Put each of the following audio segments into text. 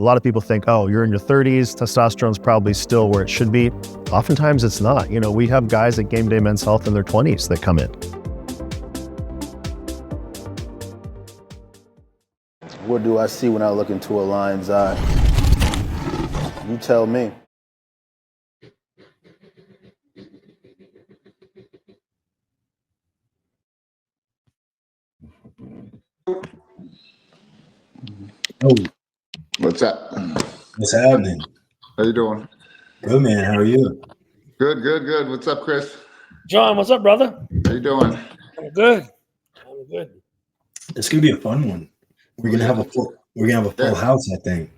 lot of people think, oh, you're in your 30s, testosterone's probably still where it should be. Oftentimes it's not. You know, we have guys at Game Day Men's Health in their 20s that come in. What do I see when I look into a lion's eye? You tell me. Oh, What's up? what's happening? How you doing? Good, man. How are you? Good. What's up, Chris? John, what's up, brother? How you doing? I'm good. It's gonna be a fun one. We're gonna have a full house, I think.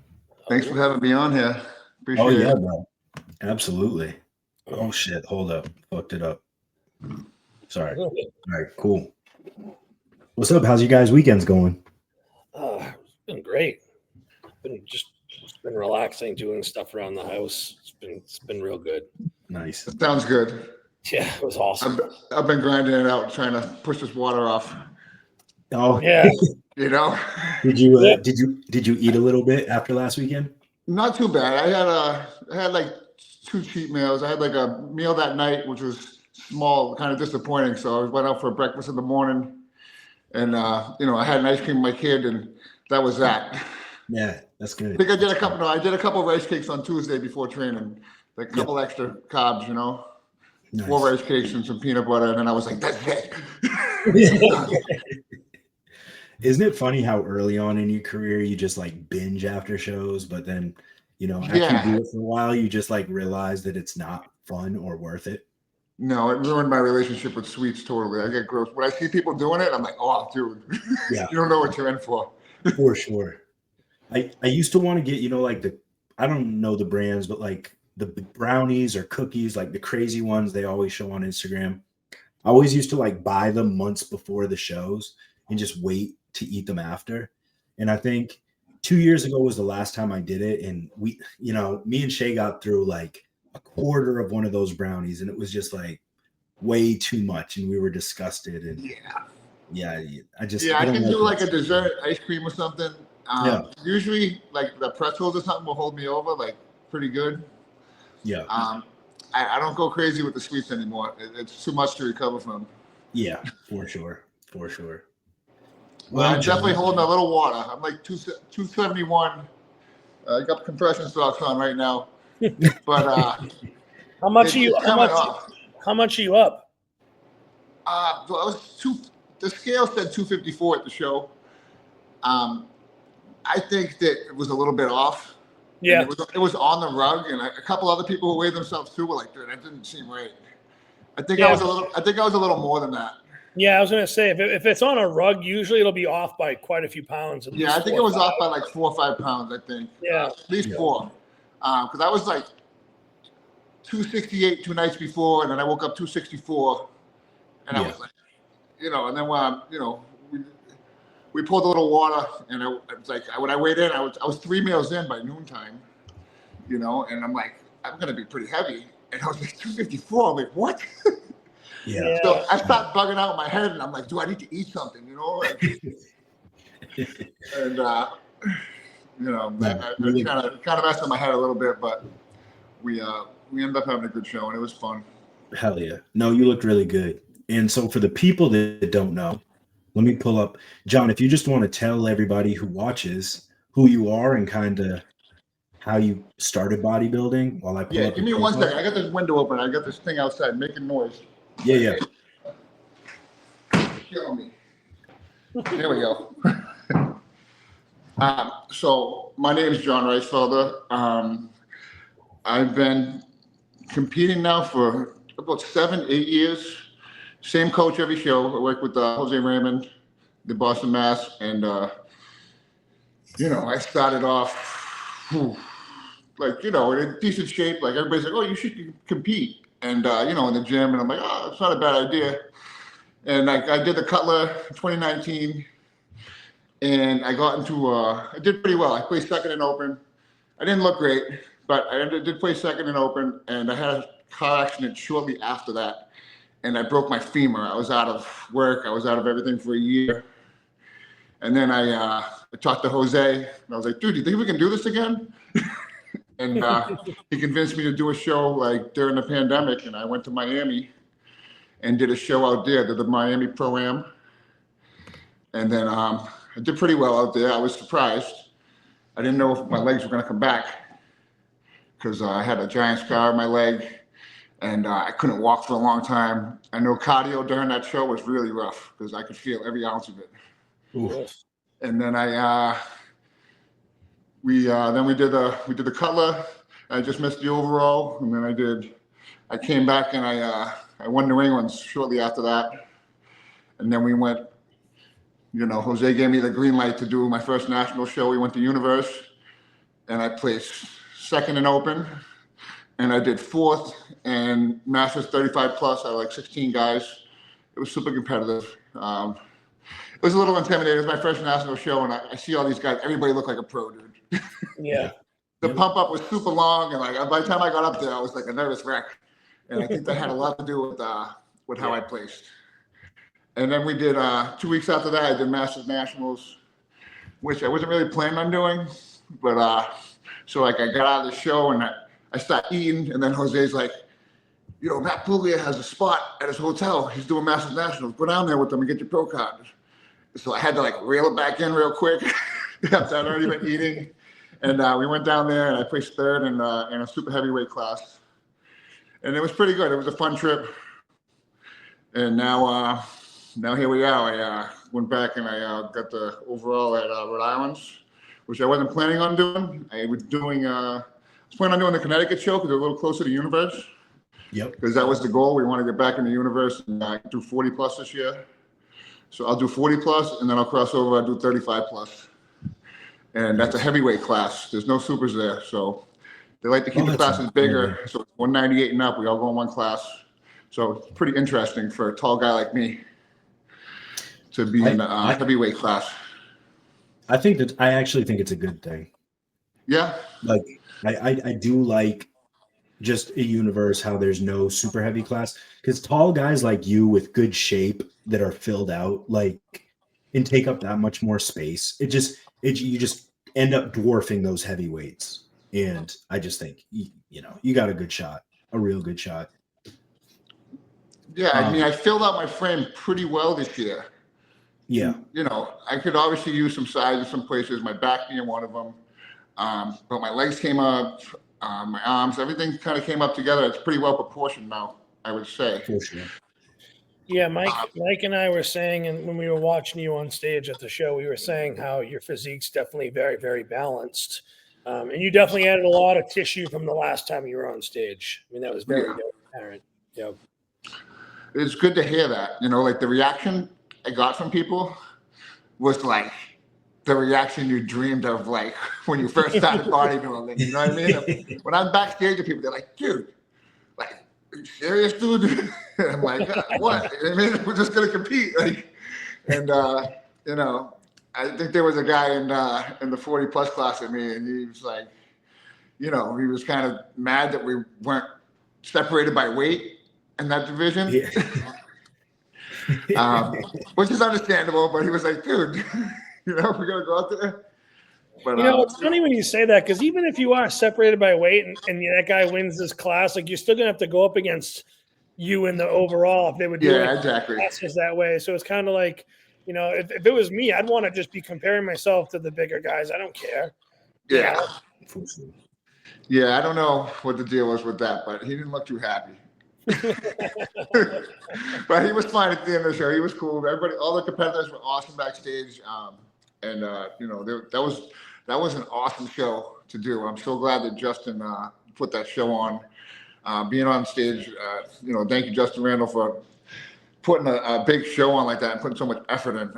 Thanks for having me on here. Appreciate Oh yeah, it. bro. Absolutely. Oh shit. Hold up. Fucked it up. Sorry. All right, cool. What's up? How's you guys' weekends going? It's been great. It's been relaxing, doing stuff around the house. It's been real good. Nice. Sounds good. Yeah, it was awesome. I've been grinding it out, trying to push this water off. Oh Yeah. You know? Did you eat a little bit after last weekend? Not too bad. I had like 2 cheat meals. I had like a meal that night, which was small, kind of disappointing. So I went out for breakfast in the morning, and I had an ice cream with my kid, and that was that. Yeah, that's good. I think I did a couple rice cakes on Tuesday before training, like a couple extra carbs, Nice. 4 rice cakes and some peanut butter, and then I was like, that's it. Isn't it funny how early on in your career you just like binge after shows, but then after you do it for a while, you just like realize that it's not fun or worth it? No, it ruined my relationship with sweets totally. I get gross. When I see people doing it, I'm like, oh, dude, Yeah. You don't know what you're in for. For sure. I used to want to get, like I don't know the brands, but like the brownies or cookies, like the crazy ones they always show on Instagram. I always used to like buy them months before the shows and just wait to eat them after. And I think 2 years ago was the last time I did it. And we, me and Shay got through like a quarter of one of those brownies, and it was just like way too much. And we were disgusted. And I can do like a dessert ice cream or something. Usually like the pretzels or something will hold me over like pretty good. Yeah. I don't go crazy with the sweets anymore. It's too much to recover from. Yeah, for sure. Well, I'm definitely holding a little water. I'm like 271. I got compression socks on right now. But how much are you up? The scale said 254 at the show. I think that it was a little bit off. Yeah. It was on the rug, and a couple other people who weighed themselves too were like, dude, that didn't seem right. I think I was a little more than that. Yeah, I was gonna say if it's on a rug, usually it'll be off by quite a few pounds. Yeah, I think it was off by like 4 or 5 pounds. I think. Yeah, at least 4. Because I was like 268 2 nights before, and then I woke up 264, and I was like, and then when we pulled a little water, and it was like when I weighed in, I was 3 meals in by noontime, and I'm like, I'm gonna be pretty heavy, and I was like 254. I'm like, what? Yeah. So I stopped bugging out in my head, and I'm like, do I need to eat something? And it kind of messed in my head a little bit, but we ended up having a good show, and it was fun. Hell yeah! No, you looked really good. And so for the people that don't know, let me pull up, John. If you just want to tell everybody who watches who you are and kind of how you started bodybuilding, while I pull up. Give me 1 second. I got this window open. I got this thing outside making noise. Yeah. Kill me. There we go. So my name is John Reissfelder. I've been competing now for about 7-8 years. Same coach every show. I work with Jose Raymond, the Boston Mass, and I started off in a decent shape. Like everybody's like, "Oh, you should compete." And in the gym, and I'm like, "Oh, it's not a bad idea." And I did the Cutler 2019, and I got into I did pretty well. I placed second in open. I didn't look great, but I did place second in open, and I had a car accident shortly after that, and I broke my femur. I was out of work. I was out of everything for a year, And then I talked to Jose, and I was like, dude, do you think we can do this again? And he convinced me to do a show like during the pandemic, and I went to Miami and did a show out there, did the Miami Pro-Am. And then I did pretty well out there. I was surprised. I didn't know if my legs were going to come back because I had a giant scar on my leg, and I couldn't walk for a long time. I know cardio during that show was really rough because I could feel every ounce of it. Ooh. And then we did the Cutler. I just missed the overall, and then I came back and I won New England's shortly after that. And then we went, Jose gave me the green light to do my first national show. We went to Universe, and I placed second in open, and I did fourth and Masters 35 plus. I had like 16 guys. It was super competitive. It was a little intimidating. It was my first national show, and I see all these guys. Everybody looked like a pro, dude. Yeah. The pump up was super long, and like by the time I got up there, I was like a nervous wreck. And I think that had a lot to do with how I placed. And then we did 2 weeks after that, I did Masters Nationals, which I wasn't really planning on doing, but so like I got out of the show and I started eating, and then Jose's like, Matt Puglia has a spot at his hotel. He's doing Masters Nationals. Go down there with them and get your pro card. So I had to like reel it back in real quick after I'd already been eating. And we went down there, and I placed third in a super heavyweight class. And it was pretty good. It was a fun trip. And now here we are. I went back and I got the overall at Rhode Island's, which I wasn't planning on doing. I was planning on doing the Connecticut show because they're a little closer to Universe. Yep. Because that was the goal. We want to get back in the Universe and do 40 plus this year. So I'll do 40 plus, and then I'll cross over. I'll do 35 plus. And that's a heavyweight class. There's no supers there. So they like to keep the classes bigger. So it's 198 and up. We all go in one class. So it's pretty interesting for a tall guy like me to be in a heavyweight class. I actually think it's a good thing. Yeah. Like I do like just a Universe how there's no super heavy class, because tall guys like you with good shape that are filled out and take up that much more space. You just end up dwarfing those heavyweights. And I just think you got a good shot, a real good shot. Yeah, I mean, I filled out my frame pretty well this year. Yeah. I could obviously use some size in some places, my back being one of them. But my legs came up, my arms, everything kind of came up together. It's pretty well proportioned now, I would say. For sure. Yeah, Mike and I were saying, and when we were watching you on stage at the show, we were saying how your physique's definitely very, very balanced. And you definitely added a lot of tissue from the last time you were on stage. I mean, that was very apparent. Yeah. It's good to hear that. Like the reaction I got from people was like the reaction you dreamed of, like when you first started bodybuilding. You know what I mean? When I'm backstage with people, they're like, dude, like, are you serious, dude? And I'm like, what? I mean, we're just gonna compete. And I think there was a guy in the 40 plus class with me, and he was like, he was kind of mad that we weren't separated by weight in that division. Yeah. Which is understandable, but he was like, dude, we're gonna go out there. But it's funny when you say that, because even if you are separated by weight and that guy wins this class, like you're still gonna have to go up against you in the overall if they would do exactly classes that way. So it's kind of like, if it was me, I'd want to just be comparing myself to the bigger guys. I don't care. Yeah. Yeah, I don't know what the deal was with that, but he didn't look too happy. But he was fine at the end of the show. He was cool. Everybody, all the competitors were awesome backstage. That was an awesome show to do. I'm so glad that Justin put that show on. Being on stage, thank you, Justin Randall, for putting a big show on like that and putting so much effort in.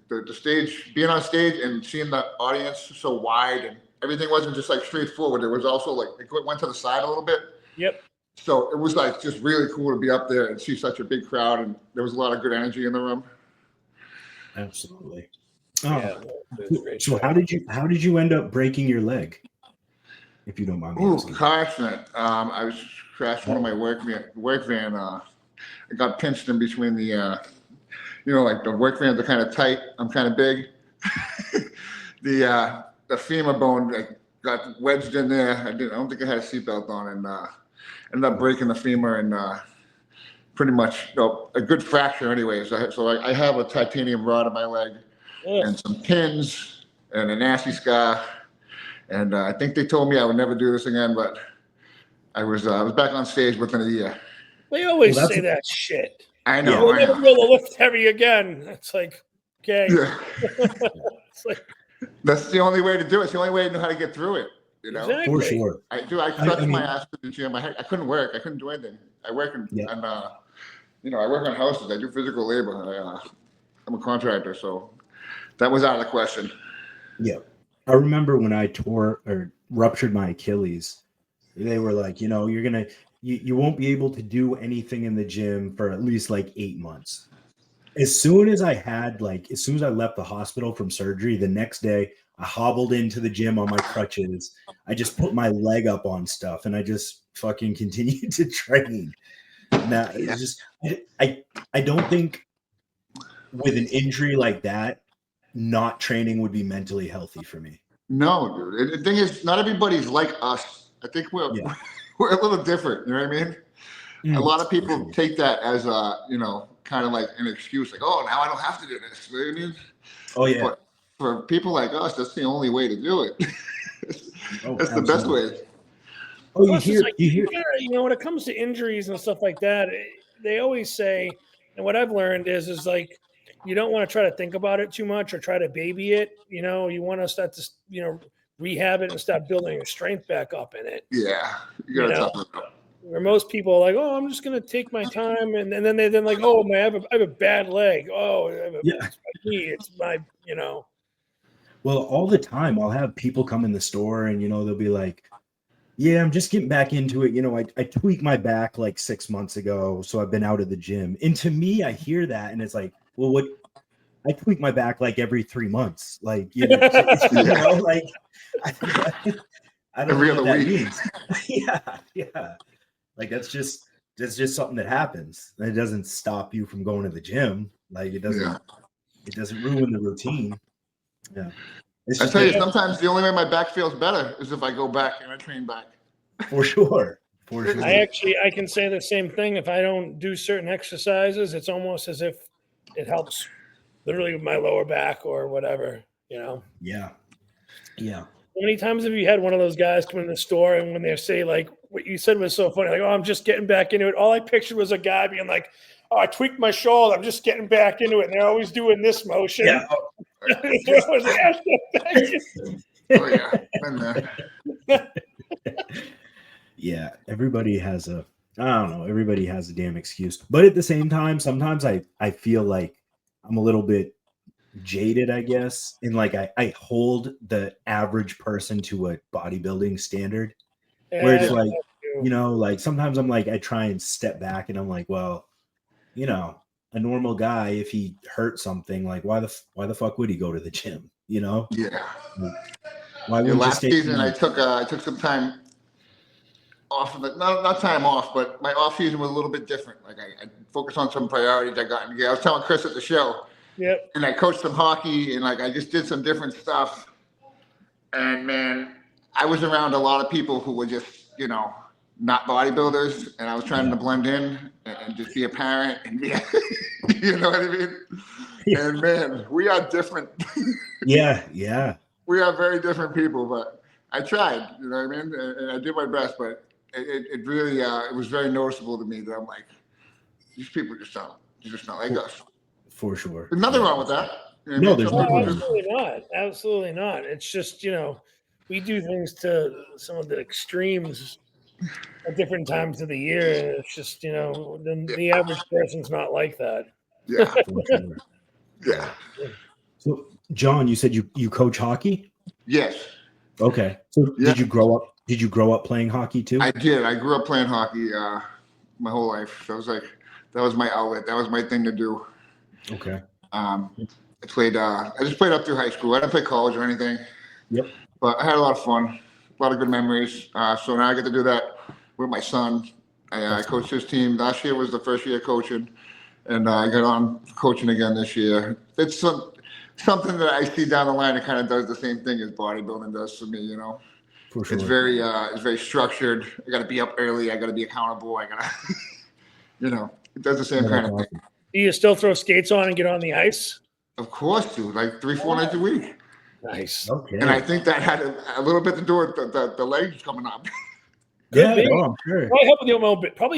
The stage, being on stage and seeing the audience so wide, and everything wasn't just like straightforward. It was also like it went to the side a little bit. Yep. So it was like just really cool to be up there and see such a big crowd, and there was a lot of good energy in the room. Absolutely. Yeah, so how did you end up breaking your leg? If you don't mind me asking. Car accident. I was crashed one of my work van. I got pinched in between the, like the work vans are kind of tight. I'm kind of big, the femur bone like, got wedged in there. I don't think I had a seatbelt on, and ended up breaking the femur and pretty much a good fracture anyways. So I have a titanium rod in my leg and some pins and a nasty scar. And I think they told me I would never do this again, but I was back on stage within a year. They always say that shit. I know. You'll never be able to lift heavy again. It's like, okay. Yeah. It's like, that's the only way to do it. It's the only way to know how to get through it. You know, exactly. For sure. I crushed my ass to the gym. I couldn't work. I couldn't do anything. I work I work on houses. I do physical labor. I'm a contractor, so that was out of the question. Yeah. I remember when I tore or ruptured my Achilles, they were like, you won't be able to do anything in the gym for at least like 8 months. As soon as I left the hospital from surgery, the next day I hobbled into the gym on my crutches. I just put my leg up on stuff and I just fucking continued to train. Now, it's just, I don't think with an injury like that, not training would be mentally healthy for me. No, dude. The thing is, not everybody's like us. I think we're a little different. You know what I mean? A lot of people take that as kind of like an excuse, like, oh, now I don't have to do this. You know what I mean? Oh yeah. But for people like us, that's the only way to do it. That's the best way. Oh, when it comes to injuries and stuff like that, they always say, and what I've learned is like, you don't want to try to think about it too much or try to baby it. You want to start to, rehab it and start building your strength back up in it. Yeah. You gotta toughen it up. Where most people are like, oh, I'm just going to take my time. And then they're like, oh, I have a bad leg. Oh, it's my knee. It's my, Well, all the time I'll have people come in the store and, they'll be like, yeah, I'm just getting back into it. I tweaked my back like 6 months ago. So I've been out of the gym. And to me, I hear that and it's like, well, I tweak my back like every 3 months. Like, I don't every know what other that week. means. Yeah. Like that's just something that happens. It doesn't stop you from going to the gym. Like it doesn't ruin the routine. Yeah. I tell you, sometimes the only way my back feels better is if I go back and I train back. For sure. I can say the same thing. If I don't do certain exercises, it's almost as if it helps literally with my lower back or whatever, Yeah. How many times have you had one of those guys come in the store and when they say like what you said was so funny, like, oh, I'm just getting back into it. All I pictured was a guy being like, oh, I tweaked my shoulder. I'm just getting back into it. And they're always doing this motion. Yeah. Oh yeah. Been there. Yeah. Everybody has a damn excuse. But at the same time, sometimes I feel like I'm a little bit jaded, I guess. And like I hold the average person to a bodybuilding standard. Where it's like, like sometimes I'm like, I try and step back and I'm like, well, a normal guy, if he hurt something, like why the fuck would he go to the gym? Yeah. Why wouldn't last season I took some time off of it. Not time off, but my off season was a little bit different. Like I focused on some priorities I got. I was telling Chris at the show. Yep. And I coached some hockey and like I just did some different stuff. And man, I was around a lot of people who were just, not bodybuilders, and I was trying to blend in and just be a parent and be, you know what I mean? Yeah. And man, we are different. Yeah. We are very different people, but I tried, you know what I mean? And I did my best, but it really, it was very noticeable to me that I'm like, these people just not like us. For sure. There's nothing wrong with that. No, there's nothing wrong. Absolutely not. Absolutely not. It's just, we do things to some of the extremes at different times of the year. And it's just, the average person's not like that. Yeah. For sure. Yeah. So, John, you said you coach hockey? Yes. Okay. So Did you grow up playing hockey too? I did. I grew up playing hockey my whole life. So that was my outlet. That was my thing to do. Okay. I just played up through high school. I didn't play college or anything. Yep. But I had a lot of fun, a lot of good memories. So now I get to do that with my son. I coached his team. Last year was the first year coaching, and I got on coaching again this year. something that I see down the line that kind of does the same thing as bodybuilding does for me, you know. For sure. It's very structured. I got to be up early. I got to be accountable. I got to, you know, it does the same kind of thing. Do you still throw skates on and get on the ice? Of course, dude. Like 3-4 nights a week. Nice. Okay. And I think that had a little bit to do with the legs coming up. Yeah, Maybe. no, I'm sure. Probably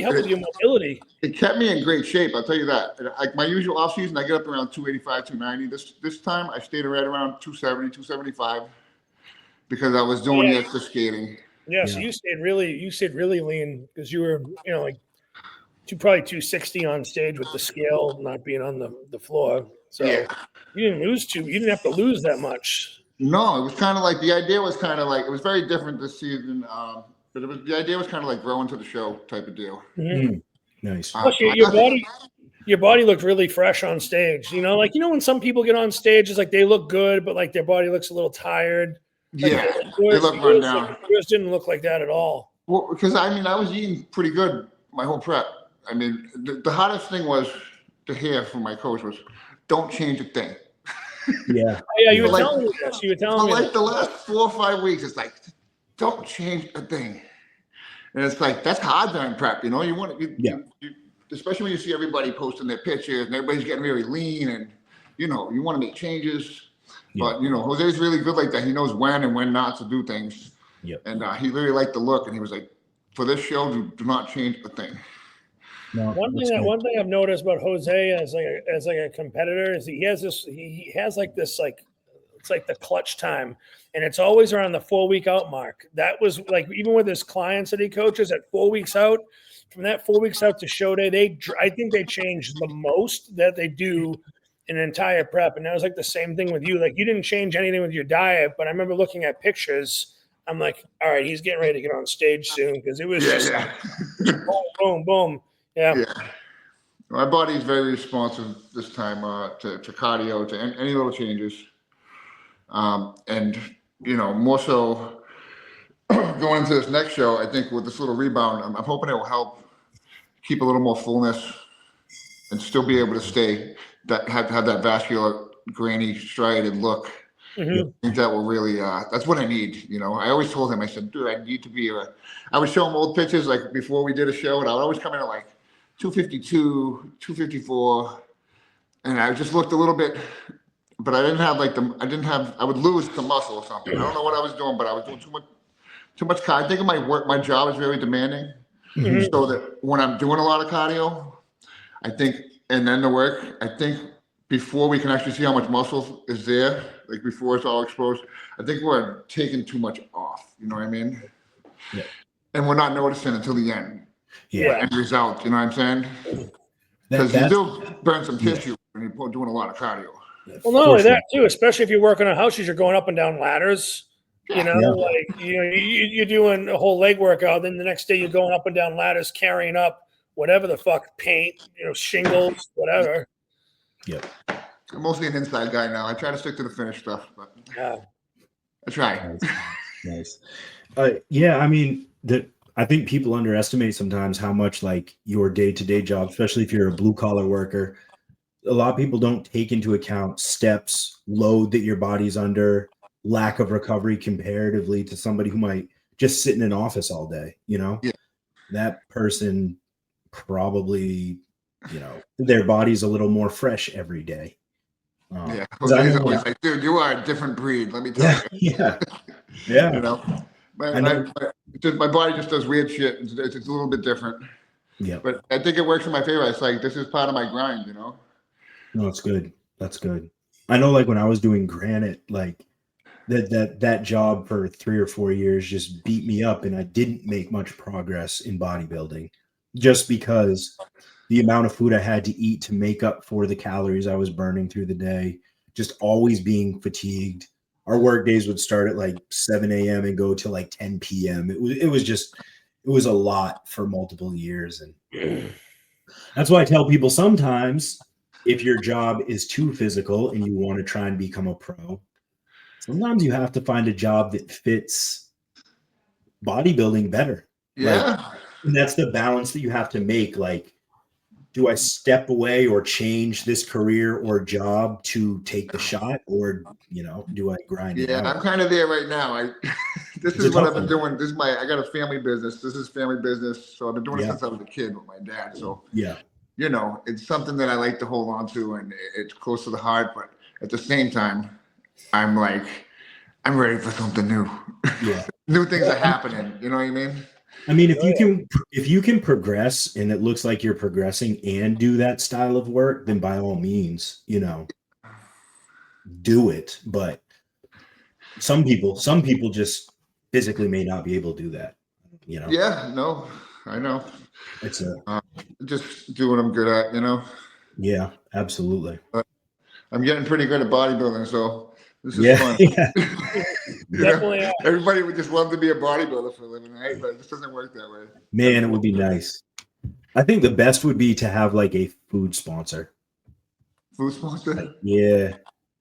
help with your mobility. It kept me in great shape. I'll tell you that. Like my usual off season, I get up around 285, 290. This time I stayed right around 270, 275 because I was doing the extra skating. Yeah, so you stayed really lean because you were, you know, like probably 260 on stage with the scale not being on the floor. So you didn't have to lose that much. No, it was kind of like the idea was kind of like it was very different this season. But the idea was kind of like growing to the show type of deal. Mm-hmm. Nice. Plus, your body looked really fresh on stage. You know, like when some people get on stage, it's like they look good, but like their body looks a little tired. Like, yeah, they look run down. Yours didn't look like that at all. Well, because I mean, I was eating pretty good my whole prep. I mean, the hardest thing was to hear from my coach was, "Don't change a thing." Yeah. Yeah, you were telling me this. You were telling me like the last 4 or 5 weeks, it's like, don't change a thing. And it's like, that's hard during prep, you know? You want to, you, especially when you see everybody posting their pictures and everybody's getting very lean and, you know, you want to make changes. Yeah. But, you know, Jose's really good like that. He knows when and when not to do things. Yep. And he really liked the look. And he was like, for this show, do not change a thing. No, one thing I've noticed about Jose as like a competitor is he has this it's like the clutch time, and it's always around the 4 week out mark. That was like even with his clients that he coaches at 4 weeks out, from that 4 weeks out to show day, I think they change the most that they do in an entire prep. And that was like the same thing with you. Like you didn't change anything with your diet, but I remember looking at pictures. I'm like, all right, he's getting ready to get on stage soon because it was boom, boom, boom. Yeah. My body's very responsive this time to cardio, to any little changes. And, you know, more so going into this next show, I think with this little rebound, I'm hoping it will help keep a little more fullness and still be able to have that vascular, grainy, striated look. Mm-hmm. I think that will really, that's what I need. You know, I always told him, I said, dude, I need to be, I would show him old pictures like before we did a show, and I would always come in at like 252, 254. And I just looked a little bit, but I didn't have I would lose some muscle or something. I don't know what I was doing, but I was doing too much cardio. I think my job is very demanding. Mm-hmm. So that when I'm doing a lot of cardio, I think, and then the work, I think before we can actually see how much muscle is there, like before it's all exposed, I think we're taking too much off. You know what I mean? Yeah. And we're not noticing until the end. Yeah. End result. You know what I'm saying? Because you do burn some tissue when you're doing a lot of cardio. Well, not only that too, especially if you're working on houses, you're going up and down ladders. You know, like you're doing a whole leg workout, then the next day you're going up and down ladders, carrying up whatever the fuck, paint, shingles, whatever. Yep. I'm mostly an inside guy now. I try to stick to the finished stuff, but I try. Nice. Yeah, I mean, I think people underestimate sometimes how much like your day-to-day job, especially if you're a blue-collar worker, a lot of people don't take into account steps, load that your body's under, lack of recovery comparatively to somebody who might just sit in an office all day, that person probably, their body's a little more fresh every day. Jose's always like, dude, you are a different breed. Let me tell you. Yeah. My body just does weird shit. It's a little bit different. Yeah. But I think it works in my favor. It's like, this is part of my grind, No, it's good. That's good. I know, like when I was doing granite, like that job for 3 or 4 years just beat me up, and I didn't make much progress in bodybuilding just because the amount of food I had to eat to make up for the calories I was burning through the day, just always being fatigued. Our work days would start at like 7 a.m. and go till like 10 p.m. It was a lot for multiple years. And that's why I tell people sometimes if your job is too physical and you want to try and become a pro, sometimes you have to find a job that fits bodybuilding better. Yeah. And that's the balance that you have to make. Like, do I step away or change this career or job to take the shot, or do I grind it Yeah, out? I'm kind of there right now. This It's is a what tough I've been one. doing. I got a family business. This is family business. So I've been doing it Yeah. since I was a kid with my dad. So, Yeah. it's something that I like to hold on to, and it's close to the heart. But at the same time, I'm ready for something new. Yeah. New things are happening. You know what I mean? I mean, if you can progress and it looks like you're progressing and do that style of work, then by all means, do it. But some people just physically may not be able to do that. Yeah, no, I know. It's a Just do what I'm good at, yeah, absolutely. I'm getting pretty good at bodybuilding, so this is Yeah. fun. Yeah. Definitely. Everybody would just love to be a bodybuilder for a living, right? But it just doesn't work that way. Man, it would be nice. I think the best would be to have like a food sponsor. Food sponsor? Yeah.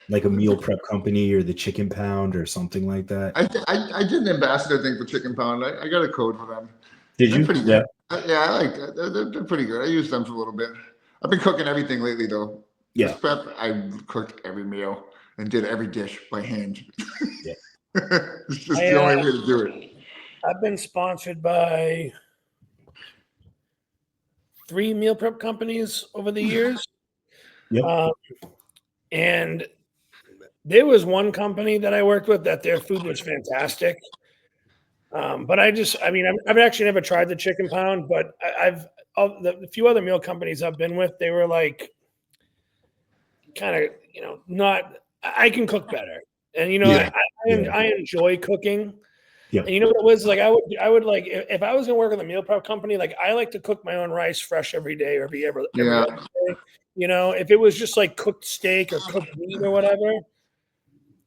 Like a meal prep company or the Chicken Pound or something like that. I did an ambassador thing for Chicken Pound. I got a code for them. Did They're you? pretty Yeah. good. Yeah, I like that. They're pretty good. I used them for a little bit. I've been cooking everything lately, though. Yeah. This prep, I cooked every meal and did every dish by hand. Yeah. It's just the only way to do it. I've been sponsored by 3 meal prep companies over the years. Yep. And there was one company that I worked with that their food was fantastic. But I've actually never tried the Chicken Pound, but the few other meal companies I've been with, they were like kind of, not, I can cook better. And, I enjoy cooking. Yeah. And you know what it was like? I would like, if I was going to work with a meal prep company, like I like to cook my own rice fresh every day or every other day. If it was just like cooked steak or cooked meat or whatever,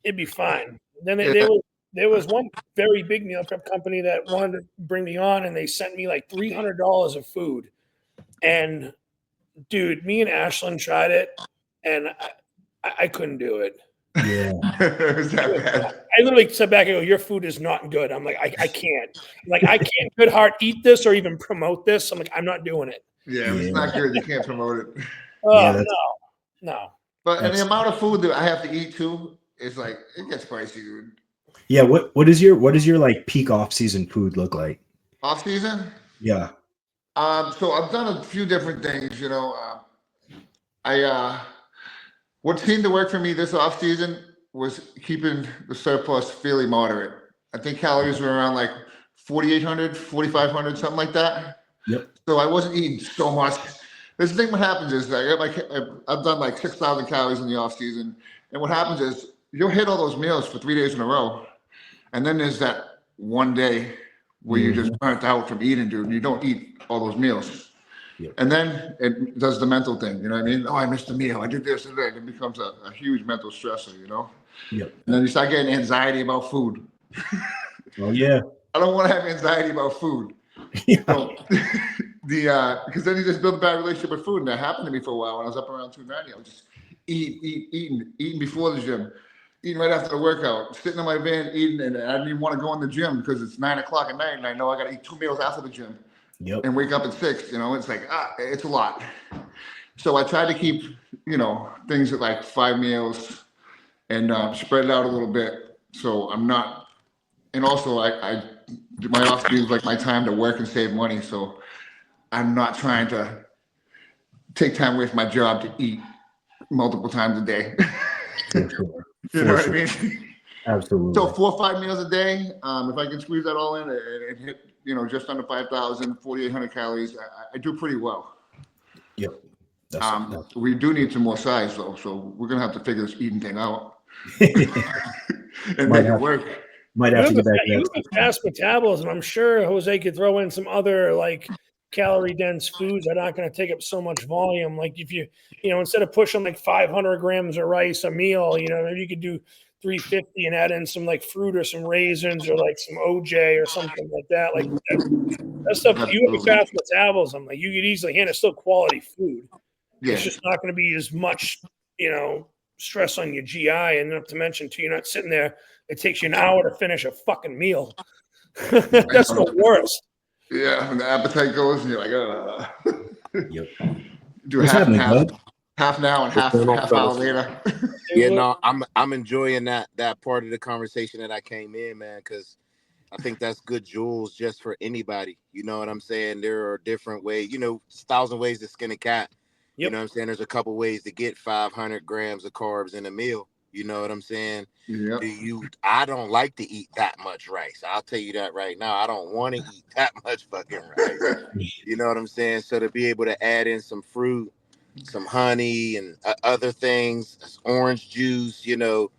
it'd be fine. Then there was one very big meal prep company that wanted to bring me on, and they sent me like $300 of food. And dude, me and Ashlyn tried it, and I couldn't do it. Yeah. Is that bad? I literally said back, I go, your food is not good. I'm like, I can't. Like, I can't good heart eat this or even promote this. I'm like, I'm not doing it. Yeah, if it's not good, you can't promote it. Oh, no. But and the amount of food that I have to eat too is like it gets pricey, dude. Yeah. What is your like peak off season food look like? Off season? Yeah. So I've done a few different things, what seemed to work for me this off season was keeping the surplus fairly moderate. I think calories were around like 4,800, 4,500, something like that. Yep. So I wasn't eating so much. This thing, what happens is I've done like 6,000 calories in the off season. And what happens is you'll hit all those meals for 3 days in a row. And then there's that one day where you're just burnt out from eating, dude. You don't eat all those meals. Yep. And then it does the mental thing, you know what I mean? Oh, I missed a meal. I did this and that. It becomes a huge mental stressor, Yep. And then you start getting anxiety about food. Oh, yeah. I don't want to have anxiety about food. Yeah. So, because then you just build a bad relationship with food. And that happened to me for a while when I was up around 290. I was just eating before the gym, eating right after the workout, sitting in my van eating, and I didn't even want to go in the gym because it's 9 o'clock at night and I know I got to eat 2 meals after the gym. Yep. And wake up at 6, it's like, it's a lot. So I try to keep, things at like 5 meals and spread it out a little bit. So I'm not, and also I my off season is like my time to work and save money. So I'm not trying to take time away from my job to eat multiple times a day. For sure. You know what I mean? Absolutely. So 4 or 5 meals a day. If I can squeeze that all in and hit, just under 5,000, 4,800 calories, I do pretty well. Yep. We do need some more size though, so we're gonna have to figure this eating thing out and make it work. Might have to get back to you that. have fast metabolism. I'm sure Jose could throw in some other like calorie dense foods that are not going to take up so much volume. Like if you instead of pushing like 500 grams of rice a meal, maybe you could do 350 and add in some like fruit or some raisins or like some OJ or something like that. Like that stuff, you have a fast metabolism. Like you could easily handle still quality food. Yeah. It's just not going to be as much, stress on your GI. And not to mention too, you're not sitting there. It takes you an hour to finish a fucking meal. That's the worst. Yeah, when the appetite goes and you're like, Yep. Do What's half and happening, half, bud? half now and half hour later. Yeah, no, I'm enjoying that part of the conversation that I came in, man, because I think that's good jewels just for anybody. You know what I'm saying? There are different ways, you know, 1,000 ways to skin a cat. You Yep. know what I'm saying? There's a couple ways to get 500 grams of carbs in a meal. You know what I'm saying? Yep. I don't like to eat that much rice. I'll tell you that right now. I don't want to eat that much fucking rice. You know what I'm saying? So to be able to add in some fruit, some honey, and other things, orange juice, you know,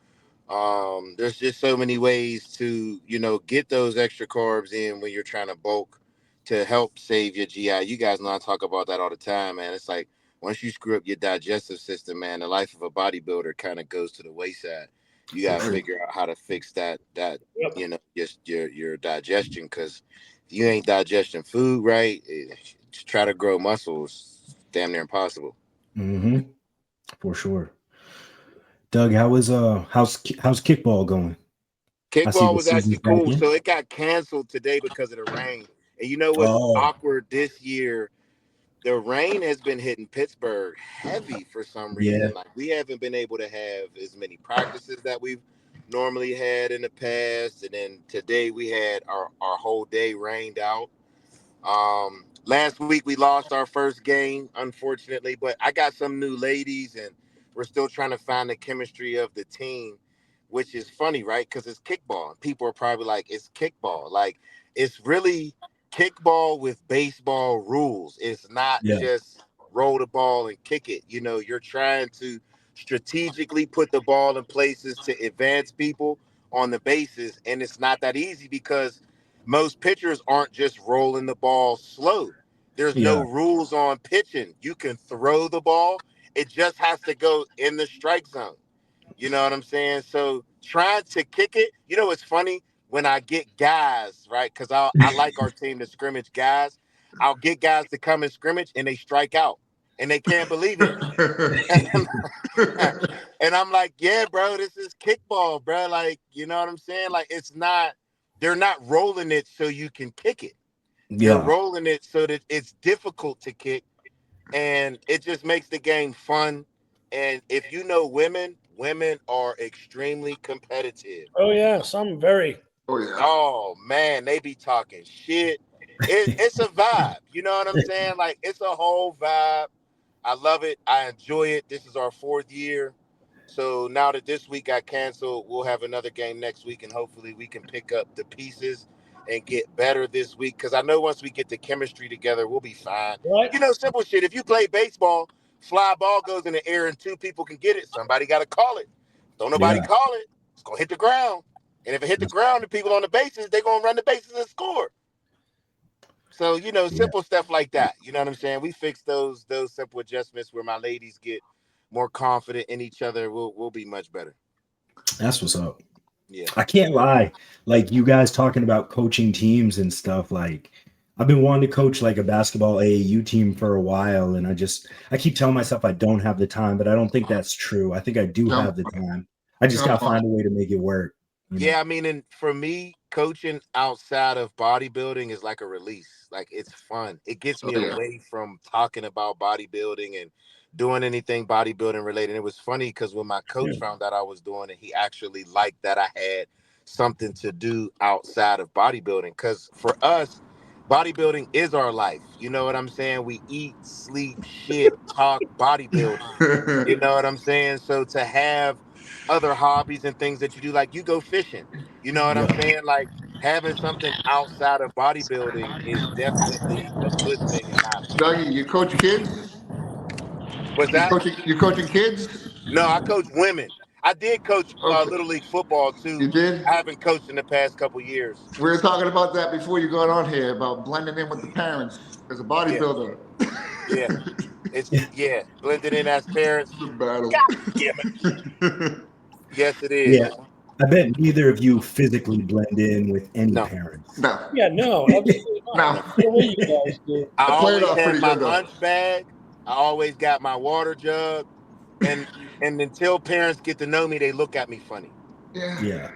there's just so many ways to, you know, get those extra carbs in when you're trying to bulk to help save your GI. You guys know I talk about that all the time, man. It's like once you screw up your digestive system, man, the life of a bodybuilder kind of goes to the wayside. You got to figure out how to fix that you know, just your digestion, because if you ain't digesting food right, to try to grow muscles, damn near impossible. Mm-hmm. For sure. Doug, how's kickball going? I see Kickball the was actually season's back cool. in. So it got canceled today because of the rain. And you know what's awkward this year? The rain has been hitting Pittsburgh heavy for some reason. Yeah. Like we haven't been able to have as many practices that we've normally had in the past. And then today we had our whole day rained out. Last week we lost our first game, unfortunately, but I got some new ladies and we're still trying to find the chemistry of the team, which is funny, right? Because it's kickball. People are probably like, it's kickball. Like, it's really kickball with baseball rules. It's not Yeah. just roll the ball and kick it. You know, you're trying to strategically put the ball in places to advance people on the bases. And it's not that easy because most pitchers aren't just rolling the ball slow. There's no Yeah. rules on pitching. You can throw the ball. It just has to go in the strike zone. You know what I'm saying? So trying to kick it, you know, it's funny when I get guys, right? Because I like our team to scrimmage guys. I'll get guys to come and scrimmage and they strike out and they can't believe it. And I'm like, yeah, bro, this is kickball, bro. Like, you know what I'm saying? Like, it's not, they're not rolling it so you can kick it. They're Yeah. rolling it so that it's difficult to kick, and it just makes the game fun. And if you know women are extremely competitive. Oh yeah, some very. Oh yeah. Oh man, they be talking shit. It's a vibe. You know what I'm saying? Like, it's a whole vibe. I love it. I enjoy it. This is our 4th year. So now that this week got canceled, we'll have another game next week, and hopefully we can pick up the pieces and get better this week. Because I know once we get the chemistry together, we'll be fine. What? You know, simple shit. If you play baseball, fly ball goes in the air and 2 people can get it. Somebody got to call it. Don't nobody Yeah. call it. It's going to hit the ground. And if it hit the ground, the people on the bases, they're going to run the bases and score. So, you know, simple stuff like that. You know what I'm saying? We fix those simple adjustments where my ladies get more confident in each other. We'll be much better. That's what's up. Yeah. I can't lie. Like, you guys talking about coaching teams and stuff, like, I've been wanting to coach like a basketball AAU team for a while, and I keep telling myself I don't have the time, but I don't think that's true. I think I do have the time. I just got to find a way to make it work. Yeah, I mean, and for me, coaching outside of bodybuilding is like a release. Like, it's fun. It gets me away from talking about bodybuilding and doing anything bodybuilding related. It was funny because when my coach found out I was doing it, he actually liked that I had something to do outside of bodybuilding. Because for us, bodybuilding is our life. You know what I'm saying? We eat, sleep, shit, talk bodybuilding. You know what I'm saying? So to have other hobbies and things that you do, like you go fishing, you know what I'm saying? Like, having something outside of bodybuilding is definitely a good thing in my opinion. Dougie, you coach kids? What's that? You coaching kids? No, I coach women. I did coach Little League football too. You did? I haven't coached in the past couple years. We were talking about that before you got on here, about blending in with the parents as a bodybuilder. Yeah. It's blended in as parents. The battle. God damn it. Yes, it is. Yeah. I bet neither of you physically blend in with any parents. No. Yeah, no, absolutely not. No. The way you guys do. I always off had pretty my good, though. lunch bag. I always got my water jug. And until parents get to know me, they look at me funny. Yeah.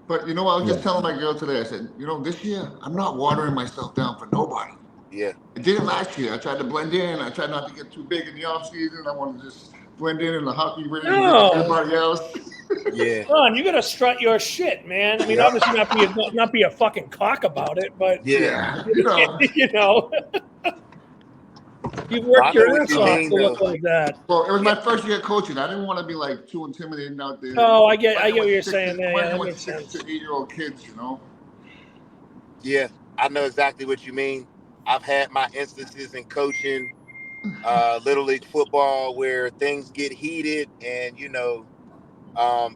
But you know what? I was just telling my girl today, I said, you know, this year, I'm not watering myself down for nobody. Yeah. It didn't last year. I tried to blend in. I tried not to get too big in the off season. I wanted to just blend in the hockey ring with everybody else. Yeah. Ron, you gotta strut your shit, man. I mean, Yeah. obviously not be a fucking cock about it, but Yeah. You know. you know, you've worked I know your what ass you off mean, to look though. like that. Well, it was my first year coaching. I didn't want to be like too intimidating out there. Oh, I get what Working with you're saying there. Yeah, that with makes 6 sense. to 8-year-old kids, you know. Yeah, I know exactly what you mean. I've had my instances in coaching Little League football where things get heated, and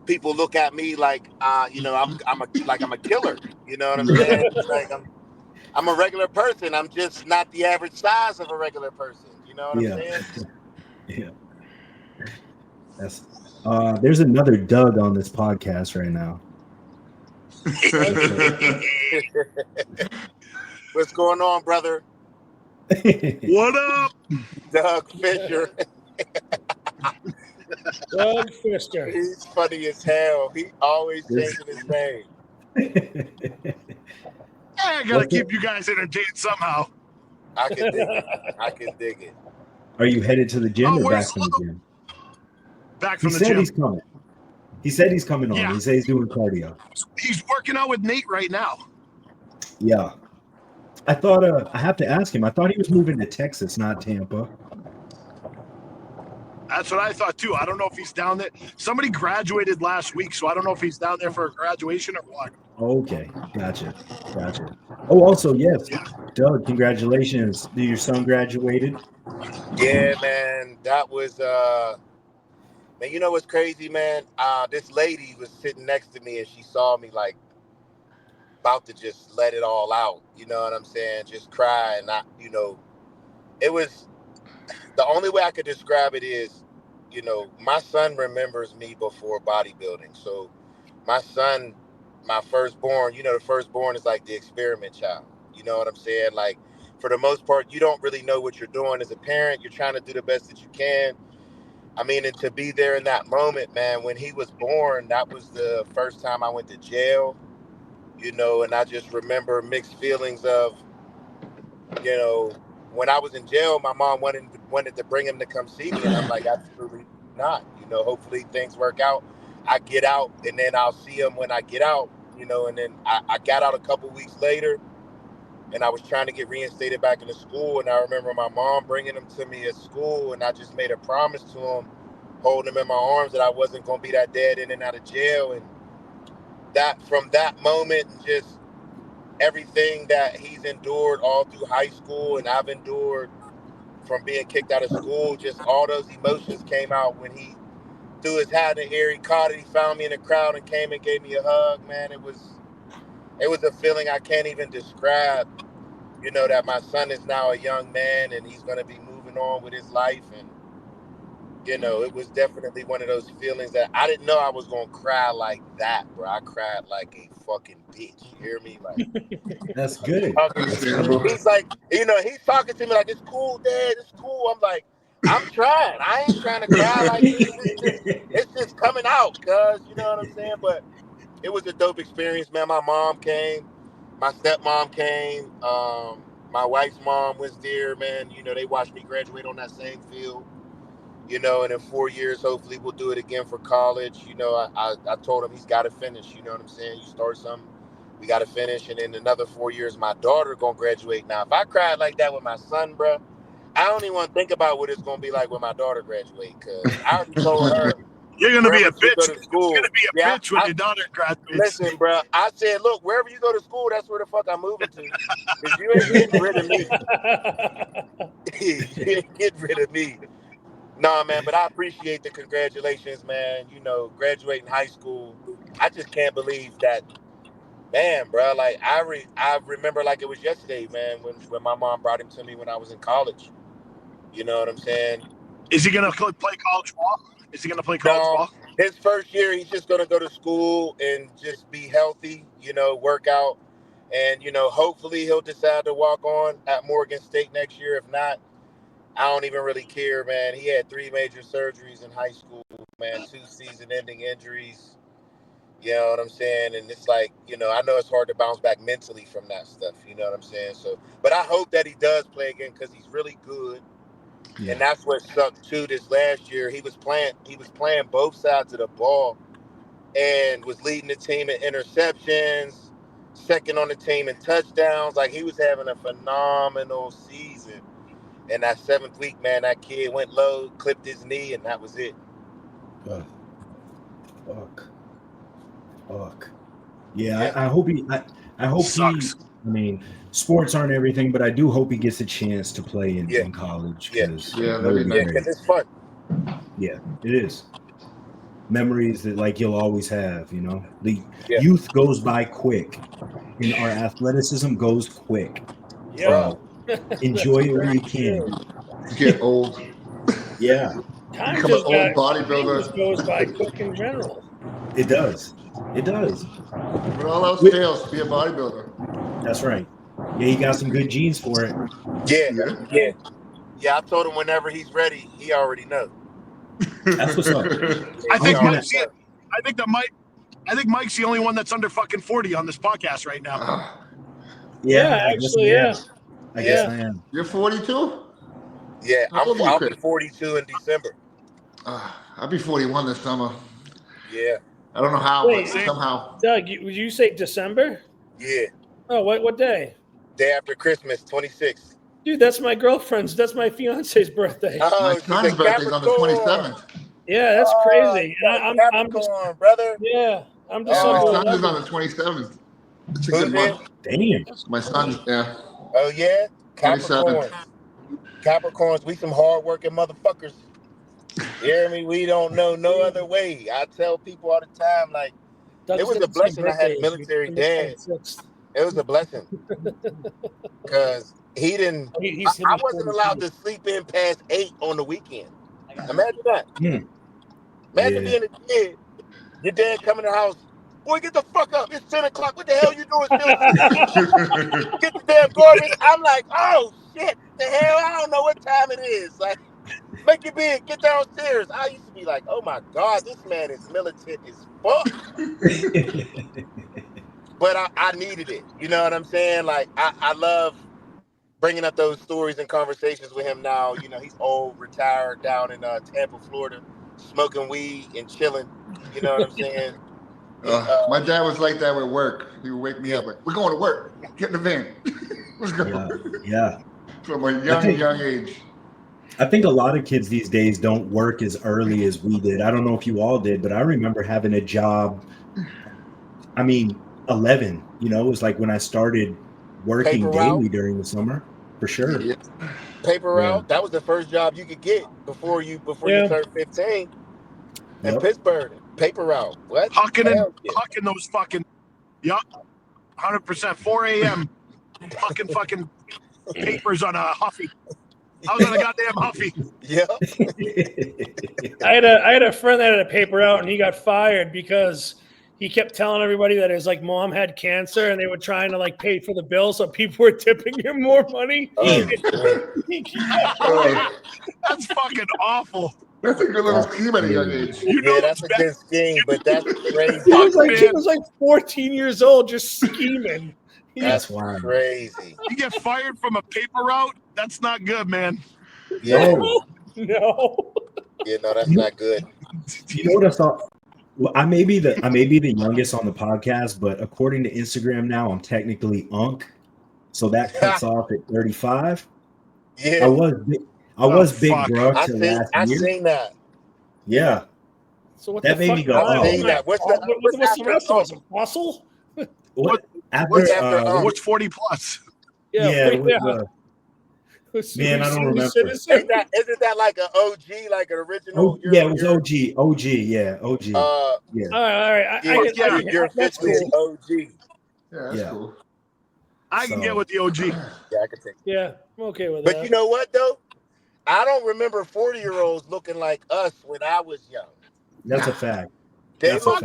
people look at me like I'm a killer. You know what I'm saying? It's like I'm a regular person. I'm just not the average size of a regular person. You know what I'm saying? Yeah. That's there's another Doug on this podcast right now. What's going on, brother? What up? Doug Fisher. Doug Fister. He's funny as hell. He always changing his name. I gotta keep you guys entertained somehow. I can dig it. I can dig it. Are you headed to the gym or back from the gym? Back from He the said gym. he's coming. He said he's coming on. Yeah. He said he's doing cardio. He's working out with Nate right now. Yeah. I thought I have to ask him. I thought he was moving to Texas, not Tampa. That's what I thought too. I don't know if he's down there. Somebody graduated last week, so I don't know if he's down there for a graduation or what. Okay, gotcha. Oh, also, yes, Yeah. Doug, congratulations. Your son graduated. Yeah, man. That was man, you know what's crazy, man? This lady was sitting next to me and she saw me like about to just let it all out. You know what I'm saying? Just cry. And it was the only way I could describe it is, my son remembers me before bodybuilding. So my son, my firstborn, the firstborn is like the experiment child. You know what I'm saying? Like, for the most part, you don't really know what you're doing as a parent. You're trying to do the best that you can. I mean, and to be there in that moment, man, when he was born, that was the first time I went to jail, and I just remember mixed feelings of, when I was in jail, my mom wanted to bring him to come see me. And I'm like, absolutely not. Hopefully things work out. I get out and then I'll see him when I get out, and then I got out a couple weeks later and I was trying to get reinstated back into school. And I remember my mom bringing him to me at school, and I just made a promise to him, holding him in my arms, that I wasn't going to be that dad in and out of jail. And that from that moment, just everything that he's endured all through high school and I've endured from being kicked out of school, just all those emotions came out when he threw his hat in the air. He caught it. He found me in the crowd and came and gave me a hug, man. It was a feeling I can't even describe, that my son is now a young man and he's going to be moving on with his life. And, it was definitely one of those feelings that I didn't know I was going to cry like that, bro. I cried like a fucking bitch. You hear me? Like, That's good. he's like, he's talking to me like, it's cool, Dad. It's cool. I'm like, I'm trying. I ain't trying to cry like this. It's just coming out, cuz, you know what I'm saying? But it was a dope experience, man. My mom came. My stepmom came. My wife's mom was there, man. They watched me graduate on that same field. And in 4 years, hopefully we'll do it again for college. I told him he's got to finish. You know what I'm saying? You start something, we got to finish. And in another 4 years, my daughter going to graduate. Now, if I cried like that with my son, bro, I don't even want to think about what it's going to be like when my daughter graduates. Because I already told her, You're gonna be a wherever she bitch. go to school, You're gonna be a bitch when your daughter graduates. listen, bro, I said, look, wherever you go to school, that's where the fuck I'm moving to. Because you ain't getting rid of me. You ain't getting rid of me. Nah, man, but I appreciate the congratulations, man. Graduating high school, I just can't believe that, man, bro. Like, I remember like it was yesterday, man, when my mom brought him to me when I was in college. You know what I'm saying? Is he gonna play college ball? Is he gonna play college No, ball? his first year, he's just gonna go to school and just be healthy, work out, and hopefully he'll decide to walk on at Morgan State next year. If not, I don't even really care, man. He had 3 major surgeries in high school, man, 2 season-ending injuries. You know what I'm saying? And it's like, you know, I know it's hard to bounce back mentally from that stuff. You know what I'm saying? So, but I hope that he does play again because he's really good. Yeah. And that's what sucked too. This last year, he was playing both sides of the ball and was leading the team in interceptions, second on the team in touchdowns. Like, he was having a phenomenal season. And that 7th week, man, that kid went low, clipped his knee, and that was it. Fuck. Yeah. I hope he. I hope Sucks. he. I mean, sports aren't everything, but I do hope he gets a chance to play in college. Because it's fun. Yeah, it is. Memories that like you'll always have. You know, the youth goes by quick, and our athleticism goes quick. Yeah. Enjoy it when you can. You get old. Yeah. Time Become just an old bodybuilder. just goes by quick in general. It does. It does. When all else fails, be a bodybuilder. That's right. Yeah, he got some good genes for it. Yeah, I told him whenever he's ready, he already knows. That's what's up. I think Mike's the only one that's under fucking 40 on this podcast right now. Actually, I guess I am. You're 42? Yeah, I'll be 42 in December. I'll be 41 this summer. Yeah. I don't know how, but somehow. Doug, would you say December? Yeah. Oh, what day? Day after Christmas, 26th. Dude, that's my girlfriend's. That's my fiance's birthday. My son's birthday's on the 27th. Yeah, that's crazy. I'm just, brother. Yeah, I'm just. My son is on the 27th. It's a good month. Damn. My son's Oh yeah, Capricorns. We some hardworking motherfuckers. You hear me? We don't know no other way. I tell people all the time, like, it was a blessing I had a military dad. It was a blessing because he didn't. I wasn't allowed to sleep in past 8 on the weekend. Imagine that. Imagine being a kid. Your dad coming to the house. Boy, get the fuck up. It's 10 o'clock. What the hell you doing still? Get the damn garbage. I'm like, oh shit, the hell? I don't know what time it is. Like, make your bed, get downstairs. I used to be like, oh my God, this man is militant as fuck. But I needed it. You know what I'm saying? Like, I love bringing up those stories and conversations with him now. You know, he's old, retired down in Tampa, Florida, smoking weed and chilling. You know what I'm saying? My dad was like that with work. He would wake me up like, we're going to work. Get in the van. Let's go. Yeah. From a young age. I think a lot of kids these days don't work as early as we did. I don't know if you all did, but I remember having a job. I mean, 11, you know, it was like when I started working daily during the summer, for sure. Yeah. Paper route, that was the first job you could get before you turned 15 in Pittsburgh. Paper route. What? Hucking those fucking 100% 4 a.m. hucking fucking papers on a Huffy. I was on a goddamn Huffy. Yeah. I had a friend that had a paper out and he got fired because he kept telling everybody that his like mom had cancer and they were trying to like pay for the bill, so people were tipping him more money. That's fucking awful. That's a good little scheme at a young age. You know, that's a good scheme, but that's crazy. He was like 14 years old, just scheming. That's crazy. You get fired from a paper route? That's not good, man. Yeah. No. Yeah, no, that's not good. You know what I thought? Well, I may be the youngest on the podcast, but according to Instagram now, I'm technically Unc, so that cuts off at 35. Yeah, I was big bro till last year. I seen that. Yeah. So what that the made fuck? me go, oh. What's the rest of us? A fossil? What's 40 plus? Man, I don't remember. Isn't that like an OG, like an original? It was OG. Yeah, OG. Yeah. All right. You're officially an OG. Yeah, that's cool. I can get with the OG. Yeah, I can take. Yeah, I'm okay with that. But you know what though? I don't remember 40-year-olds looking like us when I was young. That's a fact. They looked.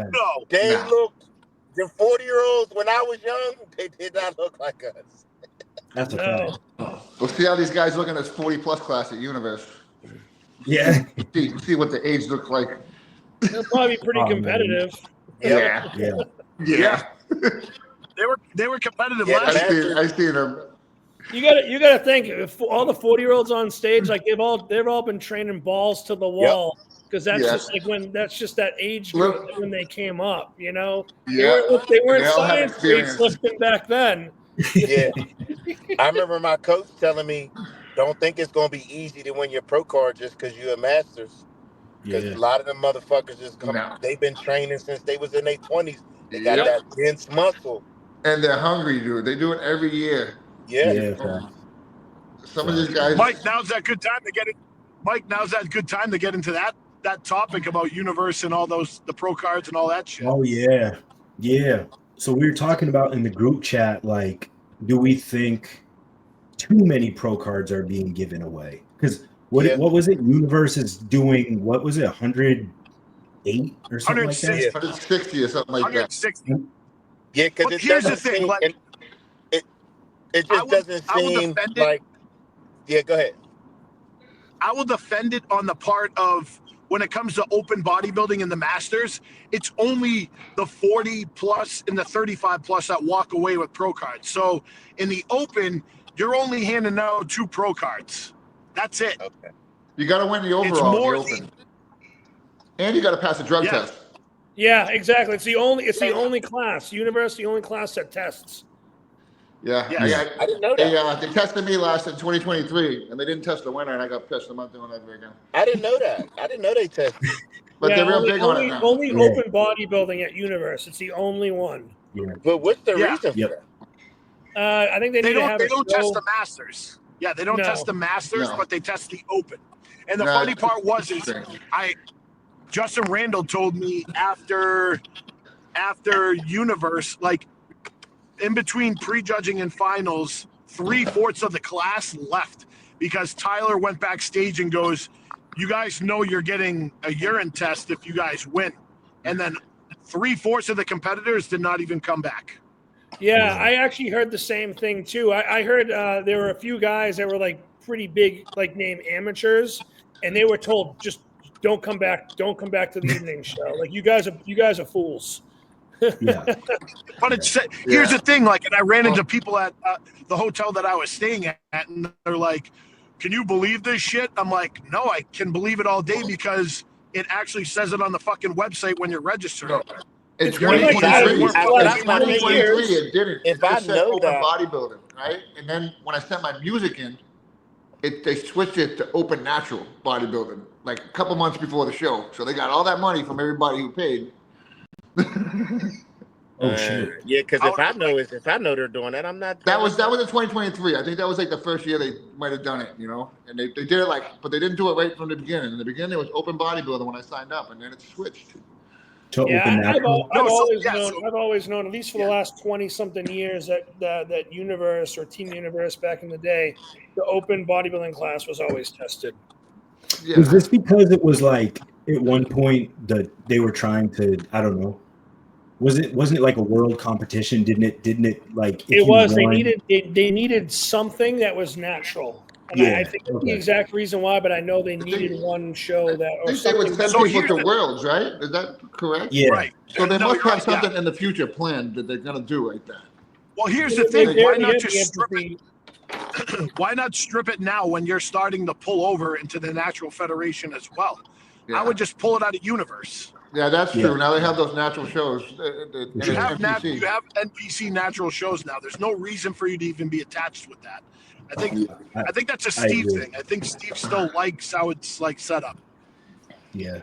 The 40-year-olds when I was young, they did not look like us. That's a fact. We'll see how these guys look in this 40-plus class at Universe. Yeah. See what the age looks like. They'll probably be pretty competitive. Yep. Yeah. They were competitive Yeah, last year. I see them. You gotta think if all the 40-year-olds on stage, like they've all been training balls to the wall because that's Yeah. just like that's just that age group when they came up. You know, Yeah. they weren't They all have science experience. weightlifting back then. Yeah. I remember my coach telling me, don't think it's going to be easy to win your pro card just because you're a Masters. Because a lot of them motherfuckers just come, No. they've been training since they was in their 20s. They got Yep. that dense muscle. And they're hungry, dude. They do it every year. Yeah. Some of these guys. Mike, now's that good time to get it. Mike, now's that good time to get into that topic about universe and all the pro cards and all that shit. Oh yeah. So we were talking about in the group chat, like, do we think too many pro cards are being given away? Because what was it? Universe is doing, what was it, 108 or something like that? 160 or something like 160. Yeah, because here's the thing, like, it just doesn't seem like. Yeah, go ahead. I will defend it on the part of when it comes to open bodybuilding in the Masters, it's only the 40 plus and the 35 plus that walk away with pro cards. So in the open, you're only handing out 2 pro cards. That's it. Okay. You got to win the overall in the open. And you got to pass a drug test. Yeah, exactly. It's the only class. Universe, the only class that tests. Yeah. I didn't know that. They tested me last in 2023, and they didn't test the winner, and I got pissed. I'm not doing that again. I didn't know that. I didn't know they tested. But they're real big on it now. Only open bodybuilding at Universe. It's the only one. Yeah. But what's the reason for that? I think they don't test the Masters. Yeah, they don't test the Masters, but they test the Open. And the funny part was Justin Randall told me after Universe, like in between prejudging and finals, 3/4 of the class left because Tyler went backstage and goes, "You guys know you're getting a urine test if you guys win," and then 3/4 of the competitors did not even come back. Yeah, I actually heard the same thing too. I heard there were a few guys that were like pretty big, like named amateurs, and they were told just don't come back to the evening show. Like you guys are fools. Yeah. But here's the thing, like, and I ran into people at the hotel that I was staying at, and they're like, "Can you believe this shit?" I'm like, "No, I can believe it all day because it actually says it on the fucking website when you're registered." In 2023, it didn't. If I know that bodybuilding, right? And then when I sent my music in, they switched it to open natural bodybuilding, like a couple months before the show. So they got all that money from everybody who paid. Oh shit! Yeah, because if I know they're doing that, I'm not. That was in 2023. I think that was like the first year they might have done it, you know. And they did it but they didn't do it right from the beginning. In the beginning, it was open bodybuilding when I signed up, and then it switched. I've always known, at least for the last 20-something years, that Universe or Team Universe back in the day, the open bodybuilding class was always tested. Yeah. Was this because it was like at one point that they were trying to, I don't know, wasn't it like a world competition? Didn't it like it was they needed something that was natural. And I think the exact reason why, but I know they needed one show that. I think they would send people to Worlds, right? Is that correct? Yeah. Right. So they must have something in the future planned that they're gonna do like that. Well, here's the thing: why not just strip it? Why not strip it now when you're starting to pull over into the Natural Federation as well? Yeah. I would just pull it out of Universe. Yeah, that's true. Now they have those natural shows. You have NPC natural shows now. There's no reason for you to even be attached with that. I think that's a Steve thing. I think Steve still likes how it's like set up. Yeah,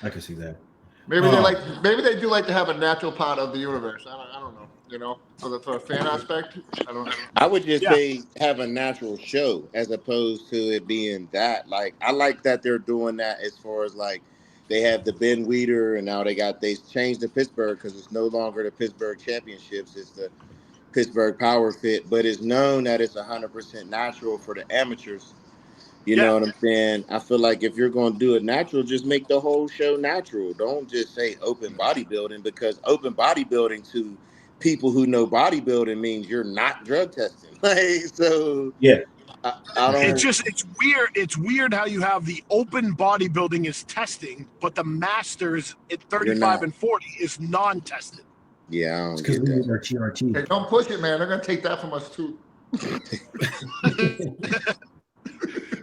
I can see that. Maybe they do like to have a natural part of the universe. I don't know. You know, for a fan aspect. I don't know. I would just say have a natural show as opposed to it being that. Like I like that they're doing that as far as like they have the Ben Weeder and now they changed the Pittsburgh because it's no longer the Pittsburgh Championships. It's the Pittsburgh Power Fit, but it's known that it's 100% natural for the amateurs. You know what I'm saying? I feel like if you're going to do it natural, just make the whole show natural. Don't just say open bodybuilding because open bodybuilding to people who know bodybuilding means you're not drug testing. Like, so yeah, I It's don't. just it's weird. It's weird how you have the open bodybuilding is testing, but the masters at You're 35 not. and 40 is non-tested. Yeah, I It's don't because get we need that. our TRT. Hey, don't push it, man. They're gonna take that from us too.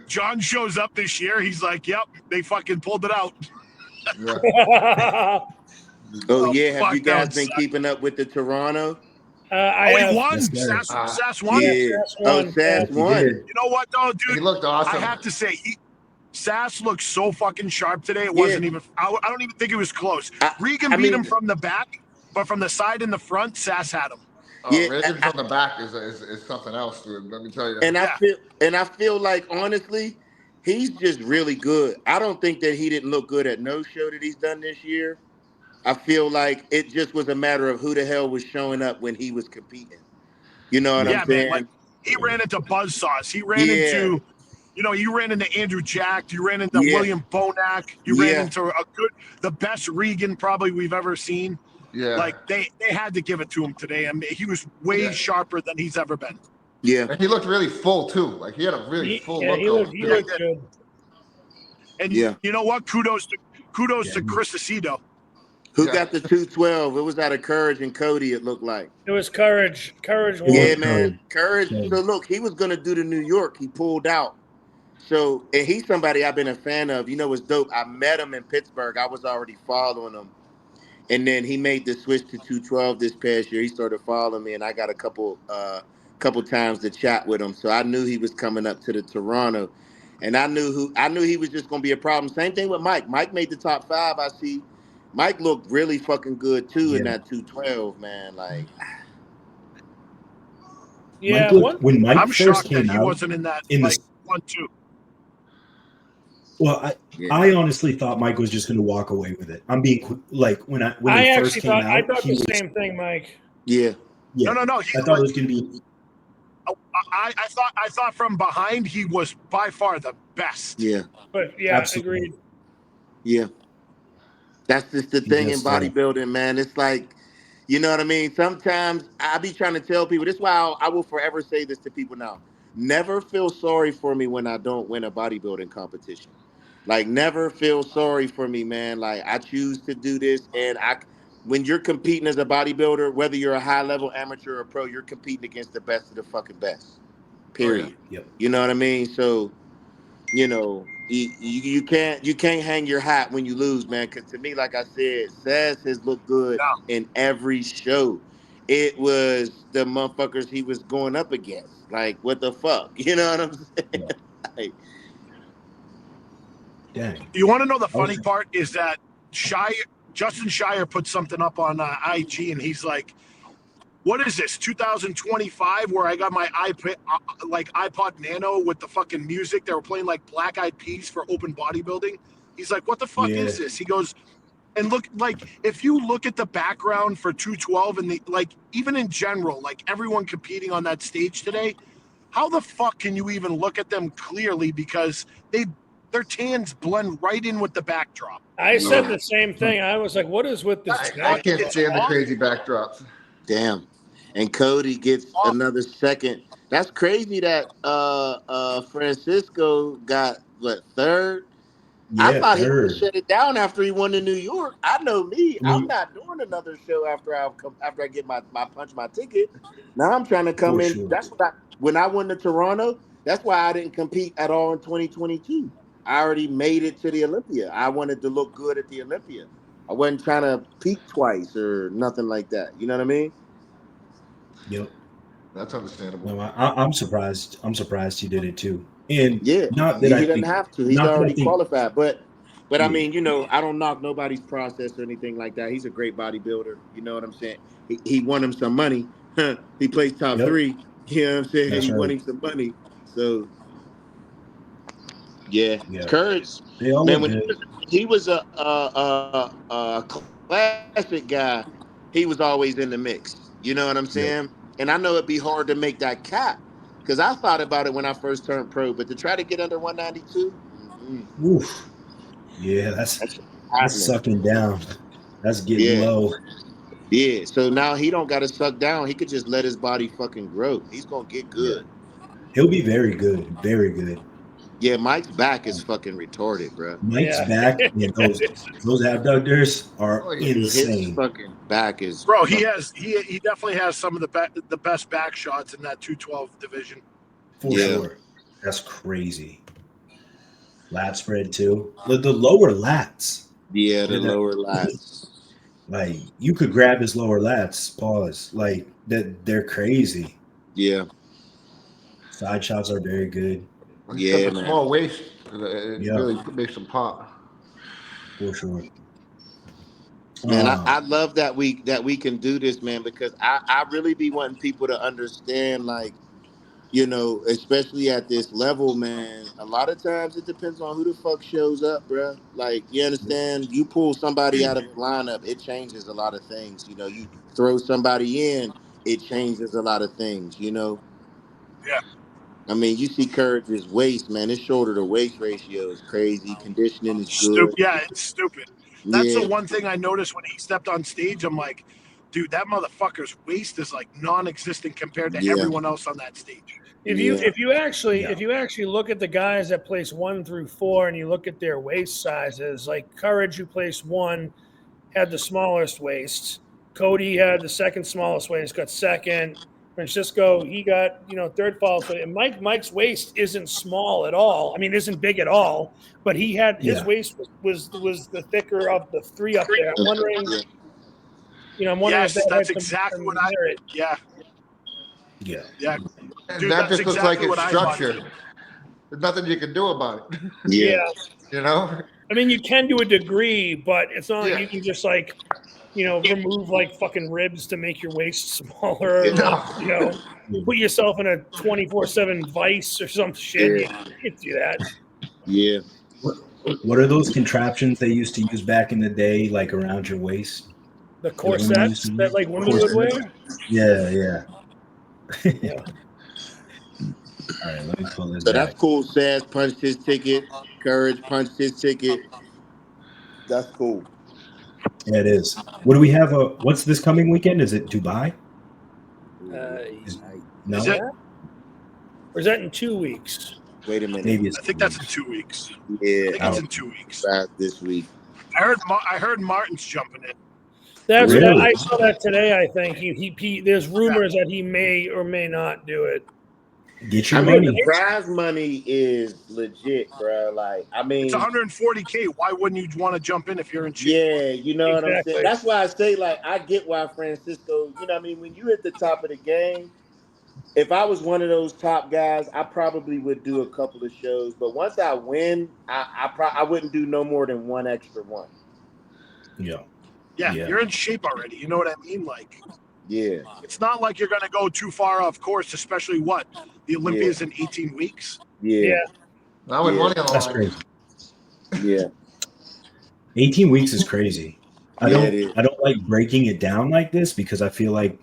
John shows up this year. He's like, "Yep, they fucking pulled it out." Yeah. Oh yeah, have fuck, you that guys would been suck. keeping up with the Toronto? I Oh, have. he won. Yes, sir. Sass won. Yeah. Sass Oh, won, Sass Yes, he won. did. You know what though, He dude? looked awesome. I have to say, Sass looked so fucking sharp today. It Yeah. wasn't even. I don't even think it was close. Regan I beat mean- him from the back, but from the side and the front, Sass had him. Yeah, Reagan from the back is something else, dude. Let me tell you. And Yeah. I feel like honestly, he's just really good. I don't think that he didn't look good at no show that he's done this year. I feel like it just was a matter of who the hell was showing up when he was competing. You know what Yeah, I'm saying? man. Like he ran into Buzzsaws. He ran into, you ran into Andrew Jack. You ran into Yeah. William Bonac. You Yeah. ran into the best Regan probably we've ever seen. Yeah. Like they had to give it to him today. I mean, he was way sharper than he's ever been. Yeah. And he looked really full too. Like he had a really full look. He looked good. And Yeah. you know what? Kudos to Chris Aceto. Who got the 212? It was out of Courage and Cody, it looked like. It was Courage. Courage won. Yeah, man. Courage. So look, he was gonna do the New York. He pulled out. So, and he's somebody I've been a fan of. You know what's dope? I met him in Pittsburgh. I was already following him. And then he made the switch to 212 this past year. He started following me, and I got a couple times to chat with him. So I knew he was coming up to the Toronto. And I knew he was just gonna be a problem. Same thing with Mike. Mike made the top 5, I see. Mike looked really fucking good too in that 212, man. Like, yeah, when Mike I'm first shocked came that he out wasn't in that in like the 1-2. Well, I honestly thought Mike was just going to walk away with it. I'm being like when he first came out. I thought the same thing, Mike. yeah. No. I thought it was going to be. I thought from behind he was by far the best. Yeah. But yeah, Absolutely. agreed. Yeah. That's just the thing in just, bodybuilding, man. It's like, you know what I mean? Sometimes I be trying to tell people, this is why I will forever say this to people now. Never feel sorry for me when I don't win a bodybuilding competition. Like, never feel sorry for me, man. Like, I choose to do this. And when you're competing as a bodybuilder, whether you're a high-level amateur or pro, you're competing against the best of the fucking best. Period. Oh, yeah. Yep. You know what I mean? So, you know, you can't hang your hat when you lose, man. Because to me, like I said, Sass has looked good in every show. It was the motherfuckers he was going up against. Like, what the fuck? You know what I'm saying? Yeah. Like, Dang. You want to know the funny part is that Justin Shire put something up on IG, and he's like, "What is this? 2025? Where I got my iPod Nano with the fucking music? They were playing like Black Eyed Peas for open bodybuilding." He's like, "What the fuck is this?" He goes, and look, like if you look at the background for 212 and even in general, like everyone competing on that stage today, how the fuck can you even look at them clearly because their tans blend right in with the backdrop? I said the same thing. I was like, what is with this? I can't stand the crazy backdrops. damn. And Cody gets another second. That's crazy that Francisco got third. Yeah, I thought he third. would shut it down after he won in New York. I know me. I'm not doing another show after I get my ticket. Now I'm trying to come in. Sure. That's what when I went to Toronto. That's why I didn't compete at all in 2022. I already made it to the Olympia. I wanted to look good at the Olympia. I wasn't trying to peak twice or nothing like that. You know what I mean? Yep. That's understandable. No, I'm surprised. I'm surprised he did it too. And not that he I doesn't think, have to. He's already qualified. But Yeah. I mean, you know, I don't knock nobody's process or anything like that. He's a great bodybuilder. You know what I'm saying? He won him some money. He plays top 3. You know what I'm saying? That's He right. won him some money. So yeah. Courage. They all Man, look when good. he was a classic guy, he was always in the mix. You know what I'm saying? And I know it'd be hard to make that cap because I thought about it when I first turned pro, but to try to get under 192, Oof. Yeah, that's sucking down. That's getting low. Yeah, so now he don't got to suck down. He could just let his body fucking grow. He's gonna get good. He'll be very good, very good. Yeah, Mike's back is fucking retarded, bro. Mike's Yeah. back, and those abductors are Oh, yeah. Dude, his insane. fucking back is. Bro, he definitely has some of the best back shots in that 212 division. For Yeah. sure. That's crazy. Lat spread too. The lower lats. Yeah, the lower lats. Like you could grab his lower lats, pause. Like that they're crazy. Yeah. Side shots are very good. He's Yeah, got a man. small waist. It Yeah. really makes him pop. For sure. Man, I love that we can do this, man, because I really be wanting people to understand, like, you know, especially at this level, man, a lot of times it depends on who the fuck shows up, bro. Like, you understand, you pull somebody out of the lineup, it changes a lot of things. You know, you throw somebody in, it changes a lot of things, you know? Yeah. I mean, you see Courage's waist, man, his shoulder to waist ratio is crazy. Conditioning is Stupid. good. Yeah, it's stupid. That's Yeah. the one thing I noticed when he stepped on stage. I'm like, dude, that motherfucker's waist is like non-existent compared to Yeah. everyone else on that stage. If you actually look at the guys that place 1 through 4 and you look at their waist sizes, like Courage, who placed 1, had the smallest waist. Cody had the second smallest waist, got second. Francisco, he got third smallest waist. And Mike's waist isn't small at all. I mean, isn't big at all. But he had his waist was the thicker of the 3 up there. I'm wondering. I'm wondering if Yes, that that's had exactly some what I. merit. Yeah, Yeah. yeah. And Dude, that that's just looks like exactly it's what I thought. structure. There's nothing you can do about it. Yeah. You know? I mean, you can do a degree, but it's not like Yeah. you can just remove like fucking ribs to make your waist smaller. No. Put yourself in a 24/7 vice or some shit. Yeah. You can't do that. Yeah. What are those contraptions they used to use back in the day, like around your waist? The That women used corsets to that use? like women would wear. Yeah, yeah. Yeah. All right, let me pull this So back. that's cool. Saz punched his ticket. Courage punched his ticket. That's cool. Yeah, it is. What do we have? What's this coming weekend? Is it Dubai? No. Is it? Or is that in 2 weeks? Wait a minute. Maybe it's. I think that's in 2 weeks. Yeah. I think it's in 2 weeks. This week. I heard Martin's jumping in. That's Really? I saw that today. I think he there's rumors that he may or may not do it. Get your I mean, money. the prize money is legit, bro. Like, I mean, It's 140K. Why wouldn't you want to jump in if you're in shape? yeah, you know what I'm Exactly. saying? That's why I say, like, I get why Francisco, you know what I mean? When you at the top of the game, if I was one of those top guys, I probably would do a couple of shows. But once I win, I wouldn't do no more than one extra one. Yeah. Yeah, Yeah. you're in shape already. You know what I mean? Like, Yeah. it's not like you're going to go too far off course, especially the Olympia's in 18 weeks. Yeah. Not with money on the That's line. crazy. Yeah. 18 weeks is crazy. I Yeah, it is. don't like breaking it down like this because I feel like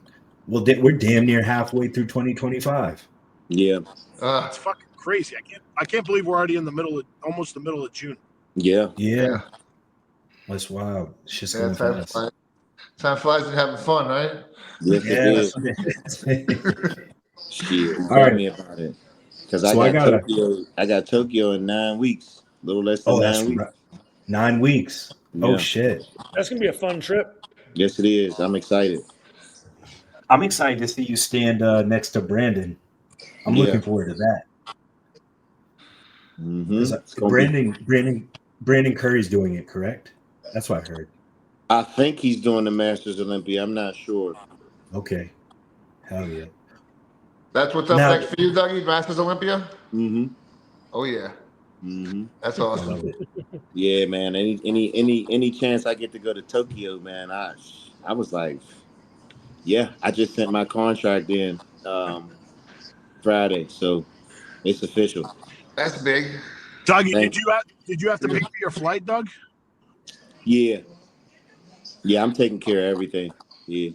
we're damn near halfway through 2025. Yeah. It's fucking crazy. I can't believe we're already in almost the middle of June. Yeah. Yeah. That's wild. It's just Yeah, going time fast. flies. Time flies and having fun, right? Yes, Yeah. it That's is. what it is. Shit. All Tell right. me about it. Because So I gotta- I got Tokyo in 9 weeks. A little less than Oh, 9 weeks. 9 weeks. Yeah. Oh shit. That's gonna be a fun trip. Yes, it is. I'm excited. I'm excited to see you stand next to Brandon. I'm looking forward to that. Brandon Curry's doing it, correct? That's what I heard. I think he's doing the Masters Olympia. I'm not sure. Okay. Hell yeah. That's what's up next for you, Dougie? Masters Olympia? Mm-hmm. Oh yeah. Mm-hmm. That's I awesome. love it. Yeah, man. Any chance I get to go to Tokyo, man, I was like, yeah, I just sent my contract in Friday, so it's official. That's big. Dougie, did you have to pay for your flight, Doug? Yeah. Yeah, I'm taking care of everything. Yeah.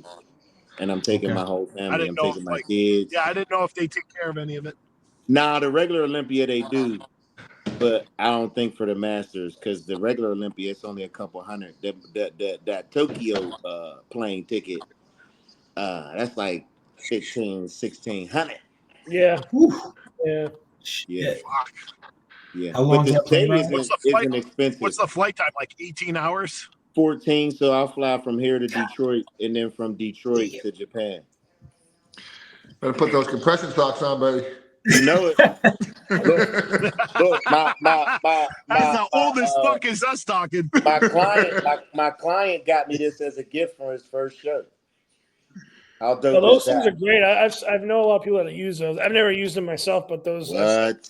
And I'm taking my whole family. I'm taking my kids. Yeah, I didn't know if they take care of any of it. Nah, the regular Olympia they do, but I don't think for the Masters because the regular Olympia it's only a couple hundred. That Tokyo plane ticket, that's like 1,500, 1,600. Yeah. Yeah. Yeah. Yeah. How long But is the that plane stay ride? isn't expensive. What's the flight time? Like 18 hours? 14, so I'll fly from here to Detroit and then from Detroit to Japan. Better put those compression socks on, buddy. You know it. Look, my That's the oldest fuck is us talking. my client got me this as a gift for his first show. How dope Well, those is things that? are great. I know a lot of people that use those. I've never used them myself, but those. What?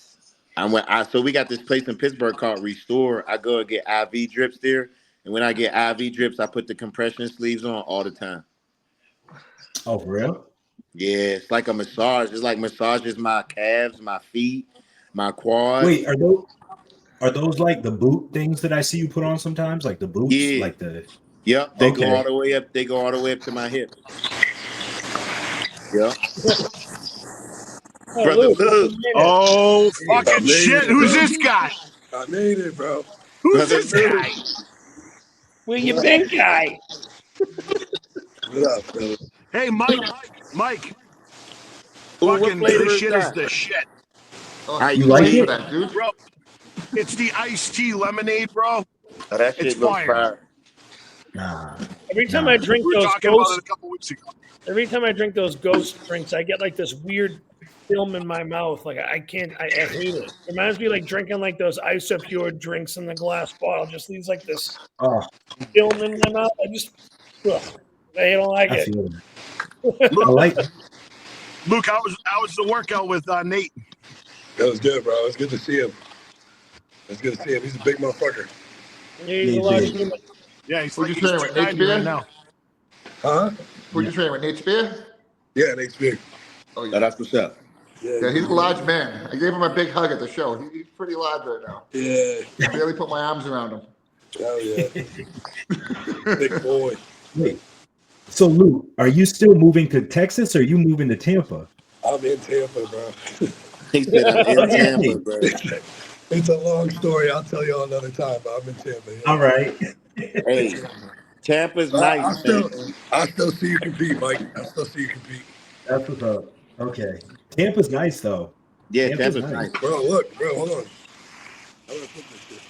So we got this place in Pittsburgh called Restore. I go and get IV drips there, and when I get IV drips, I put the compression sleeves on all the time. Oh, for real? Yeah, it's like a massage. It's like massages my calves, my feet, my quads. Wait, are those like the boot things that I see you put on sometimes? Like the boots? Yeah. Like the Yep, they Okay. go all the way up. They go all the way up to my hips. Yep. Oh, Brother Luke, Luke. Oh, fucking shit. Who's this guy? I made it, bro. Who's Brother this Luke. guy? where you been, guy? What up, brother? Hey, Mike. Ooh, what Fucking flavor this is shit that? is the shit. You like Wait it? for that, dude. Bro, it's the iced tea lemonade, bro. Oh, that It's shit looks fire. fire. Nah. Every time I drink We were those talking about it ghost, a couple weeks ago. every time I drink those ghost drinks, I get like this weird film in my mouth. Like I can't. I hate it. It reminds me like drinking like those Isopure drinks in the glass bottle. Just leaves like this Oh, film in my mouth. Ugh, I don't like I it. feel it. I like it. Luke, how was the workout with Nate? That was good, bro. It's good to see him. It's good to see him. He's a big motherfucker. He's Yeah, a large big. human. Yeah, he's Who'd like you train with, Nate 290 right Spear? now. Huh? Who'd you train with, Nate Spear? Yeah, Nate's big. Oh, Oh, yeah. that's what's up. Yeah, he's a large man. I gave him a big hug at the show. He's pretty large right now. Yeah. I barely put my arms around him. Hell yeah. Big boy. Wait. So Luke, are you still moving to Texas or are you moving to Tampa? I'm in Tampa, bro. He said I'm in Tampa, bro. It's a long story. I'll tell you all another time, but I'm in Tampa. Yeah. All right. Hey, Tampa's I nice. still see you compete, Mike. I still see you compete. That's what's up. Okay. Tampa's nice though. Yeah, Tampa's Tampa's nice. Bro, look. Bro, hold on. How do I put this shit?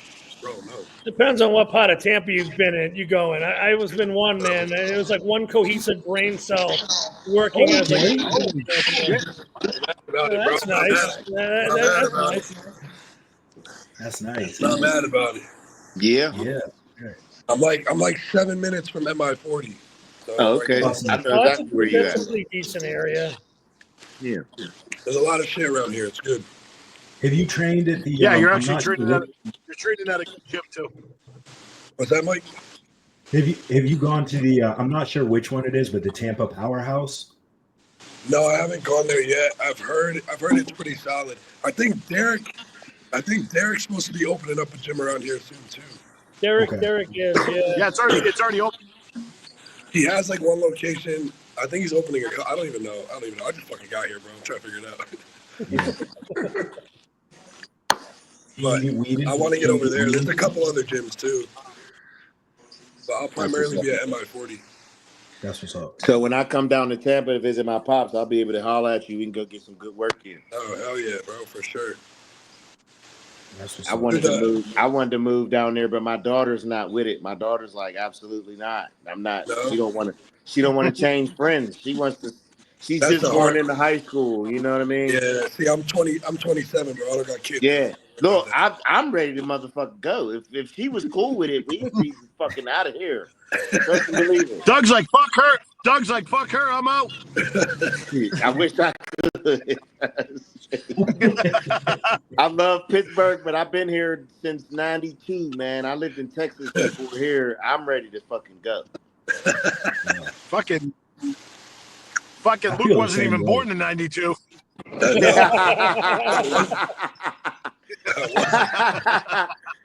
Bro, no. Depends on what part of Tampa you've been in. You go in. I was been one man. And it was like one cohesive brain cell working as like. That's nice. That's nice. That's nice. Not mad about it. Yeah. Yeah. I'm like 7 minutes from MI40. So Oh, okay. Awesome. I know Well, that's exactly where you a at. pretty decent area. Yeah. There's a lot of shit around here. It's good. Have you trained at the? Yeah, you're I'm actually not training sure at a good gym too. What's that, Mike? Have you gone to the? I'm not sure which one it is, but the Tampa Powerhouse. No, I haven't gone there yet. I've heard it's pretty solid. I think Derek's supposed to be opening up a gym around here soon too. Derek is, yeah. Yeah, it's already open. He has like one location. I think he's opening I don't even know. I just fucking got here, bro. I'm trying to figure it out. But I want to get over there. There's a couple other gyms too. But I'll primarily be at MI40. That's what's up. So when I come down to Tampa to visit my pops, I'll be able to holler at you. We can go get some good work in. Oh, hell yeah, bro, for sure. That's what's I up. wanted to move down there, but my daughter's not with it. My daughter's like, absolutely not. I'm not. No? She don't want to change friends. She's That's just the going hard- into high school. You know what I mean? Yeah, see, I'm 27, bro. I don't got kids. Yeah. Look, I'm ready to motherfucking go. If she was cool with it, we'd be fucking out of here. Trust and believe it. Doug's like, fuck her. I'm out. I wish I could. I love Pittsburgh, but I've been here since '92, man. I lived in Texas before here. I'm ready to fucking go. Fucking I Luke feel the wasn't same even way. born in '92.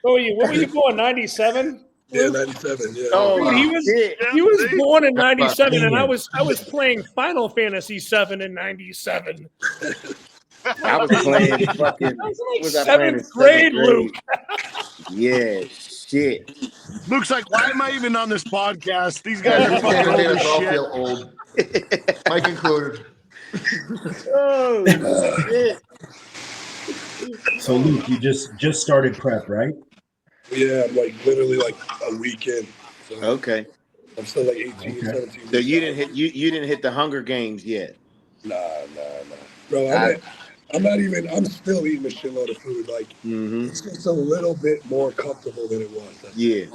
What were you born? 97? Yeah, 97. Yeah. Oh, Dude, he was born in 97, and I was playing Final Fantasy 7 in 97. I was playing fucking. I was what like was I playing in seventh grade, Luke. Yeah, shit. Luke's like, why am I even on this podcast? These guys are fucking Fucking old made as us all shit. feel old. Mike included. Oh shit. So Luke, you just started prep, right? Yeah, I'm like literally like a week in. So Okay. I'm still like 18, Okay. 17 So weeks you out. didn't hit you didn't hit the Hunger Games yet. Nah. Bro, I'm not even, I'm still eating a shitload of food. Like, it's just a little bit more comfortable than it was. That's it.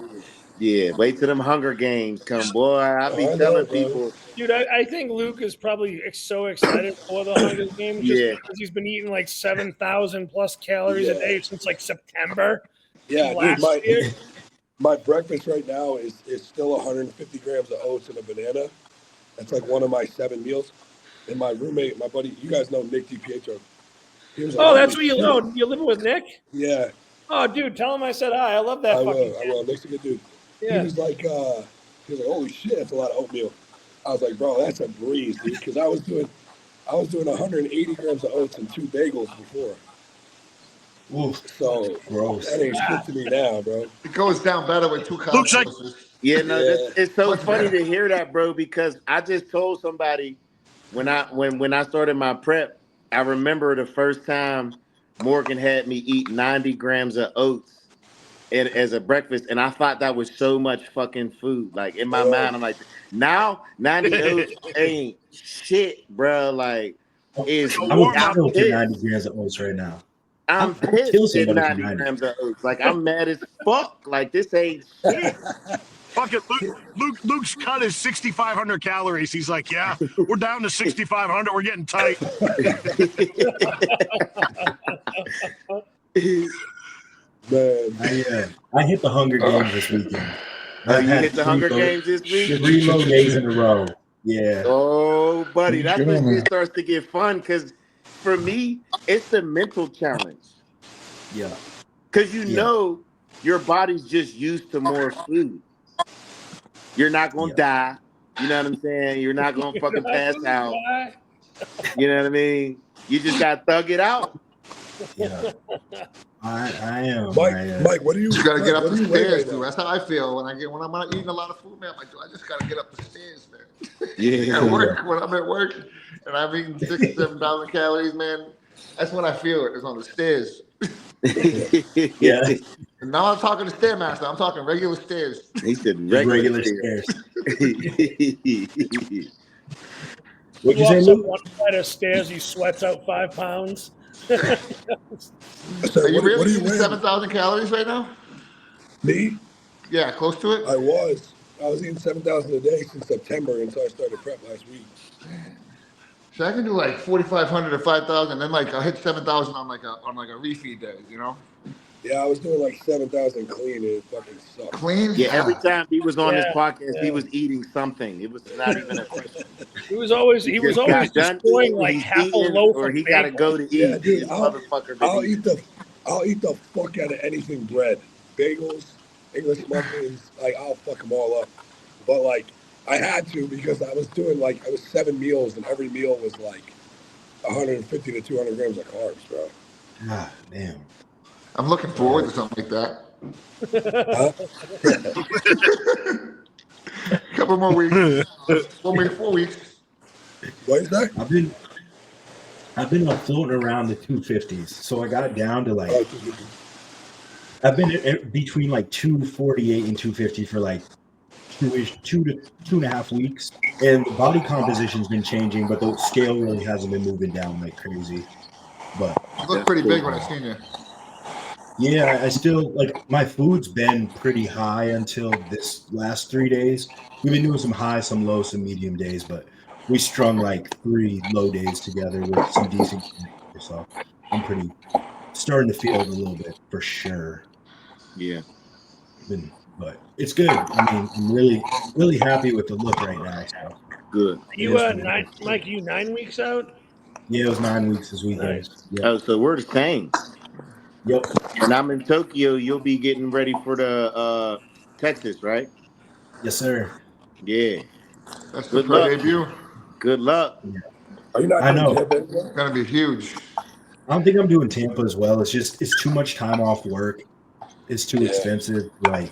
Yeah. Wait till them Hunger Games come, boy. I be I know, telling bro. people. Dude, I think Luke is probably so excited for the Hunger Games just Yeah. because he's been eating like 7,000 plus calories a day since like September Yeah, dude, last year. my breakfast right now is still 150 grams of oats and a banana. That's like one of my 7 meals. And my roommate, my buddy, you guys know Nick DiPietro. He was like, Oh, that's holy what you shit. know. You're living with Nick? Yeah, Oh, dude, tell him I said hi. I love that I fucking will. Nick's a good dude. Yeah. He was like, holy shit, that's a lot of oatmeal. I was like, bro, that's a breeze, dude. Because I was doing 180 grams of oats and 2 bagels before. Oof. So Gross. that ain't shit to me now, bro. It goes down better with 2 Looks like composts. Yeah, no, it's so Much funny better. to hear that, bro, because I just told somebody when I started my prep, I remember the first time Morgan had me eat 90 grams of oats as a breakfast, and I thought that was so much fucking food. Like in my mind, I'm like, now 90 oats ain't shit, bro. Like, I would I'm kill for pissed. 90 grams of oats right now. I'm I'll kill pissed at somebody for 90 90. grams of oats. Like I'm mad as fuck. Like this ain't shit. fuck it. Luke's cut is 6,500 calories. He's like, yeah, we're down to 6,500. We're getting tight. Man. I hit the Hunger Games this weekend. Oh, I've you had hit the Hunger Games this week? 3 low days in a row. Yeah. Oh, buddy, that's when shit starts to get fun. Because for me, it's the mental challenge. Yeah. Because you know your body's just used to more food. You're not gonna die. You know what I'm saying? You're not gonna fucking pass out. You know what I mean? You just gotta thug it out. Yeah. I am. Mike, what do you? You gotta get up what the do you weigh stairs, right dude. now? That's how I feel when I'm not eating a lot of food, man. I'm like, dude, I just gotta get up the stairs, man. Yeah. At work, when I'm at work and I'm eating 6,000 to 7,000 calories, man, that's when I feel it. It's on the stairs. Yeah. And now I'm talking to Stairmaster. I'm talking regular stairs. He said Just regular stairs. He What'd you say, walks up Luke? one flight of stairs. He sweats out 5 pounds. So Are you what really do you eating weigh? 7,000 calories right now? Me? Yeah, close to it. I was eating 7,000 a day since September until I started prep last week. So I can do like 4,500 or 5,000, then like I hit 7,000 on like a refeed day, you know? Yeah, I was doing like 7,000 clean and it fucking sucked. Clean? Yeah, every time he was on this Yeah, podcast, he yeah. was eating something. It was not even a question. He was always got done destroying eating, like he's half a eating, loaf or of he got to bagel. go to eat. Yeah, dude, This motherfucker been I'll eating. eat the fuck out of anything bread, bagels, English muffins. Like I'll fuck them all up. But like I had to because I was 7 meals and every meal was like 150 to 200 grams of carbs, bro. Ah, damn. I'm looking forward to something like that. A couple more weeks. 4 weeks. What is that? I've been floating around the 250s, so I got it down to like. Oh, I've been between like 248 and 250 for like 2 to 2.5 weeks, and the body composition's been changing, but the scale really hasn't been moving down like crazy. But You look pretty big when I seen you. yeah, I still like my food's been pretty high until this last 3 days. We've been doing some high, some low, some medium days, but we strung like 3 low days together with some decent. So I'm pretty starting to feel it a little bit for sure. Yeah. But it's good. I mean, I'm really happy with the look right now. So. Good. You Mike, you 9 weeks out? Yeah, it was 9 weeks this weekend. Nice. Yep. Oh, so we're the same. Yep. And I'm in Tokyo. You'll be getting ready for the Texas, right? Yes, sir. Yeah. That's Good the pro luck. debut. Good luck. Yeah. Are you not? I know. It's gonna be huge. I don't think I'm doing Tampa as well. It's too much time off work. It's too expensive to like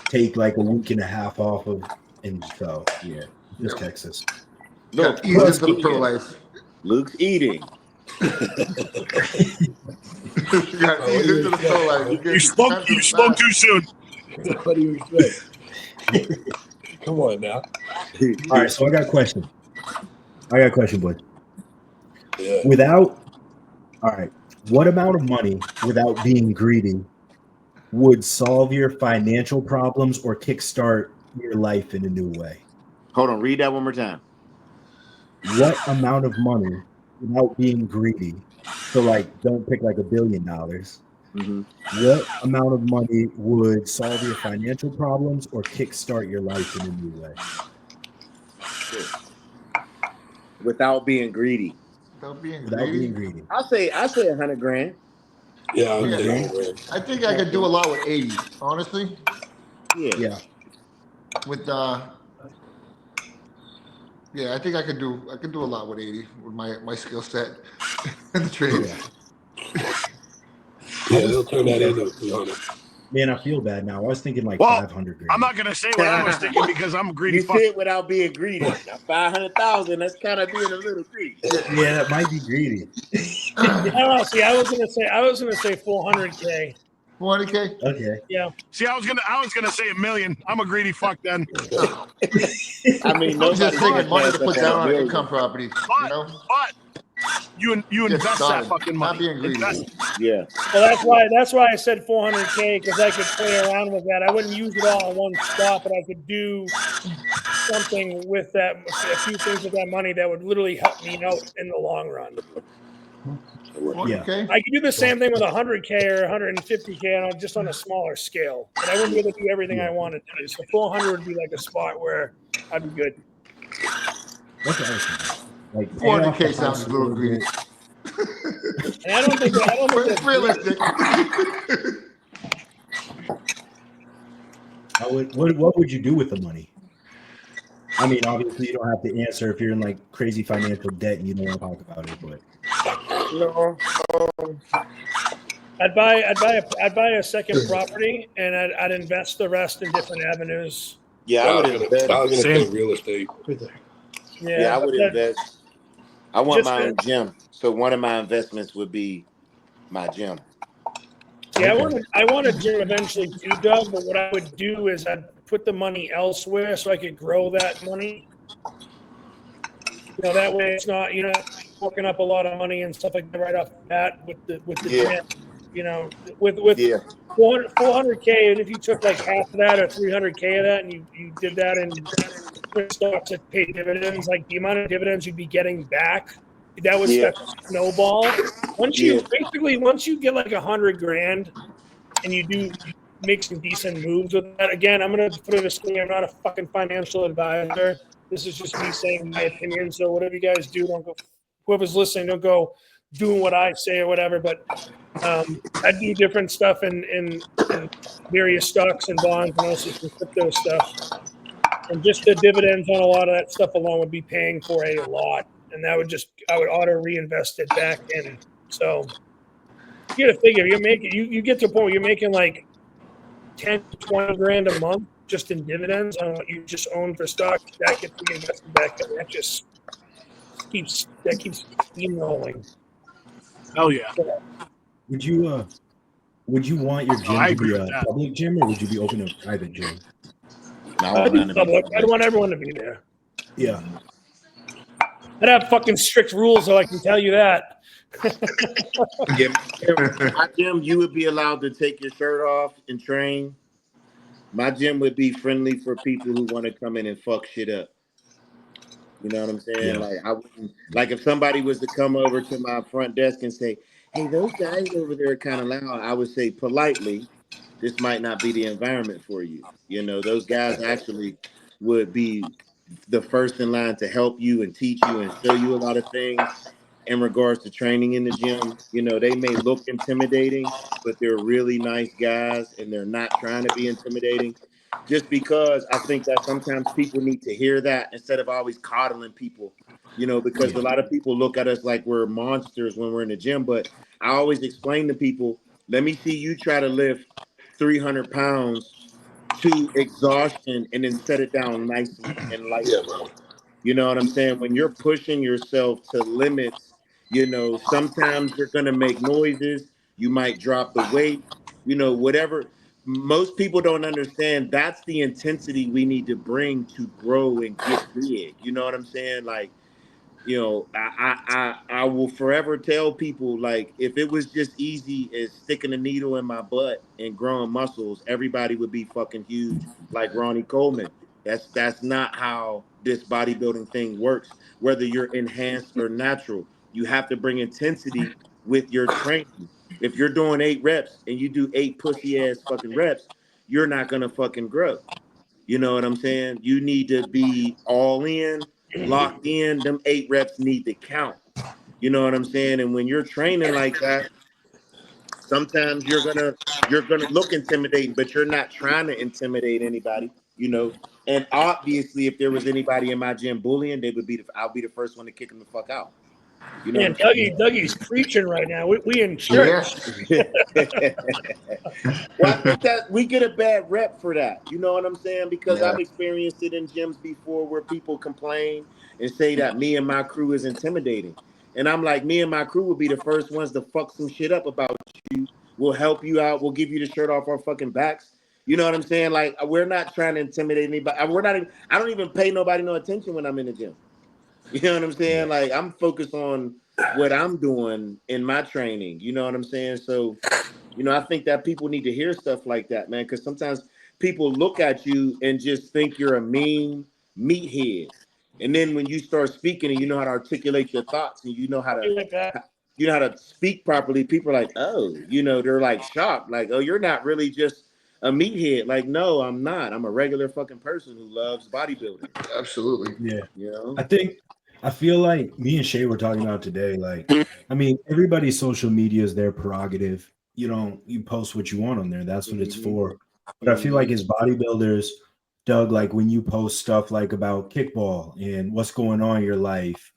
take like a week and a half off of, and so yeah, just Texas. Look, Ease into the pro life. Luke's eating. You got to ease into the flow. Like, You spoke too soon. What do you expect? Come on now. All right, so I got a question. Boy. Yeah. What amount of money, without being greedy, would solve your financial problems or kickstart your life in a new way? Hold on, read that one more time. What amount of money, without being greedy, so like don't pick like $1 billion. What amount of money would solve your financial problems or kickstart your life in a new way? Without being greedy. Without being greedy. I say $100 grand. Yeah, I think I could do a lot with 80, honestly. Yeah. With I think I could do a lot with 80 with my skill set and the trade. Yeah, they'll turn that into 200. Man, I feel bad now. I was thinking like 500 grand. I'm not gonna say what I was thinking because I'm a greedy. You said without being greedy. Now 500,000. That's kind of being a little greedy. Yeah, that might be greedy. I don't know. See, I was gonna say 400K. 400K. Okay. Yeah. See, I was gonna say $1 million. I'm a greedy fuck then. I mean, I'm just thinking money to put down on an income property. But you invest that fucking money. Not being greedy. Yeah. Well, that's why I said 400K, because I could play around with that. I wouldn't use it all in one spot, but I could do something with that, a few things with that money that would literally help me out in the long run. Yeah. I could do the same thing with 100K or 150K, and just on a smaller scale. But I wouldn't be able to do everything I wanted to do. So 400 would be like a spot where I'd be good. That's awesome. Like 400K sounds a little greedy. And I don't think it's realistic. What would you do with the money? I mean, obviously, you don't have to answer if you're in like crazy financial debt and you don't want to talk about it. But no, I'd buy a second property and I'd invest the rest in different avenues. Yeah, I would invest. I was gonna say real estate. Yeah, I would invest. I want my own gym, so one of my investments would be my gym. Yeah, I want a gym eventually too, Doug. But what I would do is I'd put the money elsewhere so I could grow that money. That way it's not forking up a lot of money and stuff like that right off the bat with the gym. With 400K, and if you took like half of that or 300K of that, and you did that in stocks that pay dividends, like the amount of dividends you'd be getting back, that would start to snowball. Once you get like 100 grand, and you do make some decent moves with that. Again, I'm gonna put it this way: I'm not a fucking financial advisor. This is just me saying my opinion. So whatever you guys do, don't go. Whoever's listening, don't go doing what I say or whatever. But I do different stuff in various stocks and bonds, and also some crypto stuff. And just the dividends on a lot of that stuff alone would be paying for a lot, and I would auto reinvest it back in. So you got to figure you get to a point where you're making like 10 to 20 grand a month just in dividends on what you just own for stock. That gets reinvested back in. That just keeps steamrolling. Hell yeah. So, would you want your gym to be a public gym, or would you be open to a private gym? I'd want everyone to be there. Yeah. I'd have fucking strict rules, so I can tell you that. My gym, you would be allowed to take your shirt off and train. My gym would be friendly for people who want to come in and fuck shit up. You know what I'm saying? Yeah. Like I wouldn't, like if somebody was to come over to my front desk and say, "Hey, those guys over there are kind of loud," I would say politely, "This might not be the environment for you." Those guys actually would be the first in line to help you and teach you and show you a lot of things in regards to training in the gym. They may look intimidating, but they're really nice guys and they're not trying to be intimidating. Just because I think that sometimes people need to hear that instead of always coddling people, because a lot of people look at us like we're monsters when we're in the gym. But I always explain to people, let me see you try to lift 300 pounds to exhaustion and then set it down nicely and lightly. You know what I'm saying? When you're pushing yourself to limits You know, sometimes you're going to make noises. You might drop the weight, you know, whatever. Most people don't understand that's the intensity we need to bring to grow and get big. You know what I'm saying? Like, you know, I will forever tell people, like, if it was just easy as sticking a needle in my butt and growing muscles, everybody would be fucking huge like Ronnie Coleman. That's not how this bodybuilding thing works. Whether you're enhanced or natural, you have to bring intensity with your training. If you're doing 8 reps and you do 8 pussy ass fucking reps, you're not gonna fucking grow. You know what I'm saying? You need to be all in, locked in. Them 8 reps need to count. You know what I'm saying? And when you're training like that, sometimes you're gonna look intimidating, but you're not trying to intimidate anybody. You know. And obviously, if there was anybody in my gym bullying, I'll be the first one to kick them the fuck out. You know Man, what I'm Dougie's preaching right now. We in Yeah. church. saying? Well, I think that we get a bad rep for that. You know what I'm saying? Because Yeah. I've experienced it in gyms before where people complain and say that me and my crew is intimidating. And I'm like, me and my crew will be the first ones to fuck some shit up about you. We'll help you out. We'll give you the shirt off our fucking backs. You know what I'm saying? Like, we're not trying to intimidate anybody. We're not. I don't even pay nobody no attention when I'm in the gym. You know what I'm saying? Like, I'm focused on what I'm doing in my training. You know what I'm saying? So, you know, I think that people need to hear stuff like that, man, because sometimes people look at you and just think you're a mean meathead. And then when you start speaking and you know how to articulate your thoughts and Like that. you know how to speak properly, people are like, oh, you know, they're like shocked, like, oh, you're not really just a meathead. Like, no, I'm not. I'm a regular fucking person who loves bodybuilding. Absolutely. Yeah. You know? I feel like me and Shay were talking about today. Like, I mean, everybody's social media is their prerogative. You post what you want on there. That's what it's for. But I feel like as bodybuilders, Doug, like when you post stuff like about kickball and what's going on in your life,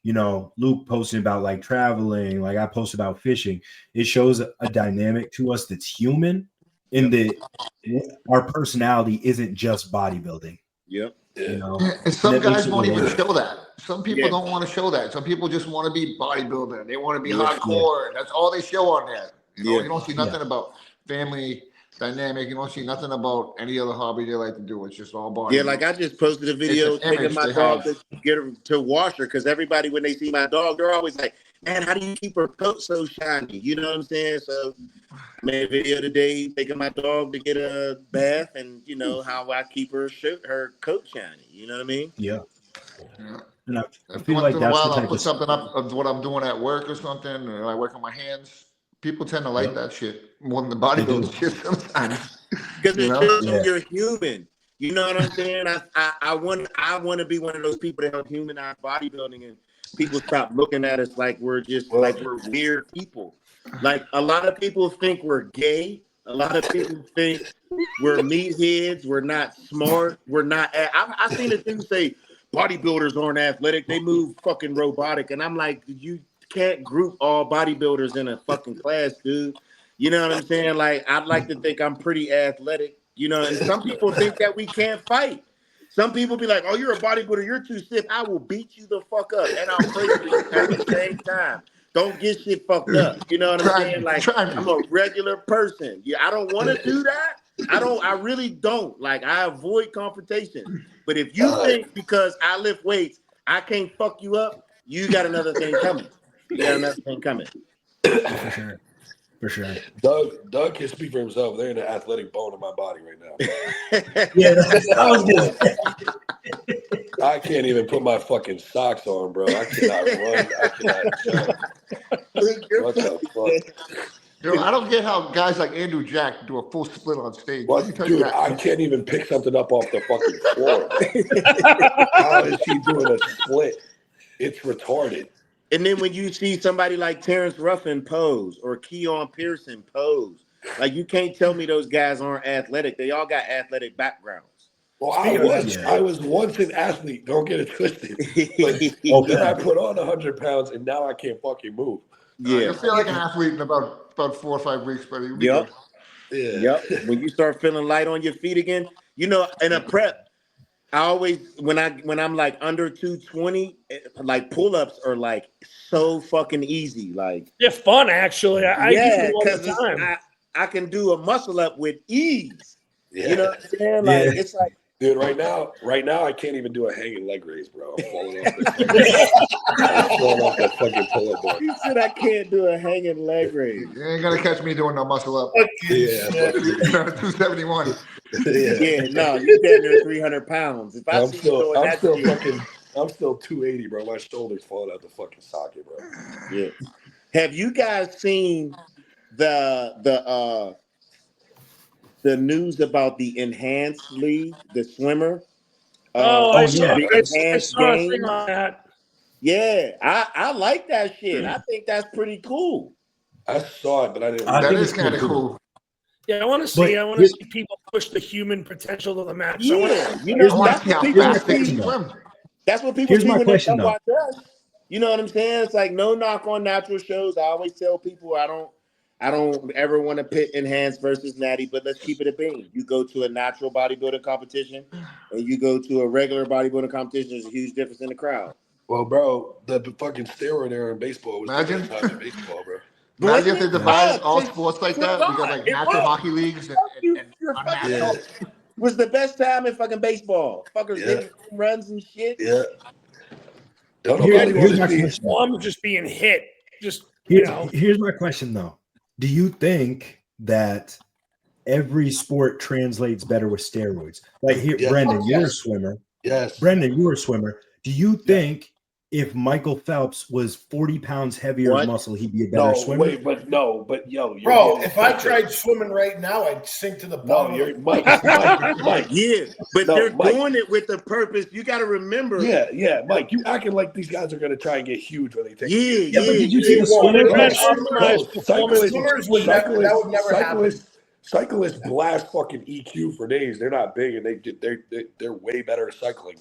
you know, Luke posting about like traveling, like I post about fishing. It shows a dynamic to us that's human in that our personality isn't just bodybuilding. Yep. You know, And some that makes guys it won't even relatable. show that. Some people Yeah. don't want to show that. Some people just want to be bodybuilder. They want to be Yeah. hardcore. That's all they show on there. You know, Yeah. you don't see nothing about family dynamic. You don't see nothing about any other hobby they like to do. It's just all body. Yeah, like I just posted a video It's an taking image my they dog have. to get her to wash her because everybody, when they see my dog, they're always like, man, how do you keep her coat so shiny? You know what I'm saying? So I made a video today taking my dog to get a bath and, you know, how I keep her coat shiny. You know what I mean? Yeah. Yeah. And I Every feel once like in a that's while, the I'll type put of something up of what I'm doing at work or something, or I work on my hands. People tend to like that shit more than the bodybuilding shit sometimes. Because You it know? shows Yeah. you're human. You know what I'm saying? I want to be one of those people that help humanize bodybuilding and people stop looking at us like we're just like we're weird people. Like a lot of people think we're gay. A lot of people think we're meatheads. We're not smart. We're not. I seen a dude say bodybuilders aren't athletic. They move fucking robotic. And I'm like, you can't group all bodybuilders in a fucking class, dude. You know what I'm saying? Like, I'd like to think I'm pretty athletic, you know, and some people think that we can't fight. Some people be like, oh, you're a bodybuilder, you're too stiff. I will beat you the fuck up and I'll pray for you at the same time. Don't get shit fucked up. You know what I'm saying? Like, I'm a regular person. Yeah, I don't want to do that. I really don't. Like, I avoid confrontation. But if you think because I lift weights, I can't fuck you up, you got another thing coming. You got another thing coming. For sure. For sure. Doug can speak for himself. There ain't an athletic bone in my body right now. Yeah, I was just I can't even put my fucking socks on, bro. I cannot run. I cannot jump. What the fuck? Yo, I don't get how guys like Andrew Jack do a full split on stage. What, Let me tell you dude, that. I can't even pick something up off the fucking floor, bro. How is he doing a split? It's retarded. And then when you see somebody like Terrence Ruffin pose or Keon Pearson pose, like you can't tell me those guys aren't athletic. They all got athletic backgrounds. Well, I was once an athlete. Don't get it twisted. But then I put on 100 pounds, and now I can't fucking move. Yeah, You'll feel like an athlete in about 4 or 5 weeks, but you'll be good. Yeah. Yep. When you start feeling light on your feet again, you know, in a prep, I always when I'm like under 220, like pull-ups are like so fucking easy. Like They're fun, actually. I do them all the because time. I can do a muscle up with ease. Yeah. You know what I'm saying? Like it's like, dude, right now, I can't even do a hanging leg raise, bro. I'm falling off that fucking pull-up bar. you said I can't do a hanging leg raise. You ain't gonna catch me doing no muscle up. Yeah, 271. Yeah, no, you damn near 300 pounds. If I see you doing that shit, I'm still 280, bro. My shoulder's falling out the fucking socket, bro. yeah. Have you guys seen the news about the enhanced league, the swimmer? I saw the a enhanced thing game. on that. Yeah, I like that shit. I think that's pretty cool. I saw it, but I didn't. That is kind of cool. Yeah, I want to see. I want to see people push the human potential to the max. Yeah, I want to see how fast they can swim. That's what people see when they come watch us. You know what I'm saying? It's like no knock on natural shows. I always tell people I don't ever want to pit enhanced versus natty, but let's keep it a bean. You go to a natural bodybuilding competition and you go to a regular bodybuilding competition, there's a huge difference in the crowd. Well, bro, the fucking steroid era in baseball was Imagine in baseball, bro. Imagine if they divide all sports like that. We got like natural hockey leagues and unnatural. It was the best time in fucking baseball. Fuckers hitting runs and shit. Yeah. Don't nobody want to see. I'm just being hit. Just Here's my question though. Do you think that every sport translates better with steroids? Like here, Brendan, you're a swimmer. Yes. Brendan, you're a swimmer. Do you think if Michael Phelps was 40 pounds heavier of muscle, he'd be a better swimmer? But yo, bro, if I tried swimming right now, I'd sink to the bottom. Mike. Yeah, but they're doing it with a purpose. You got to remember. Yeah, Mike. You acting like these guys are going to try and get huge when they take. But did you see the swimmers? Cyclists blast fucking EQ for days. They're not big, and they're way better at cycling.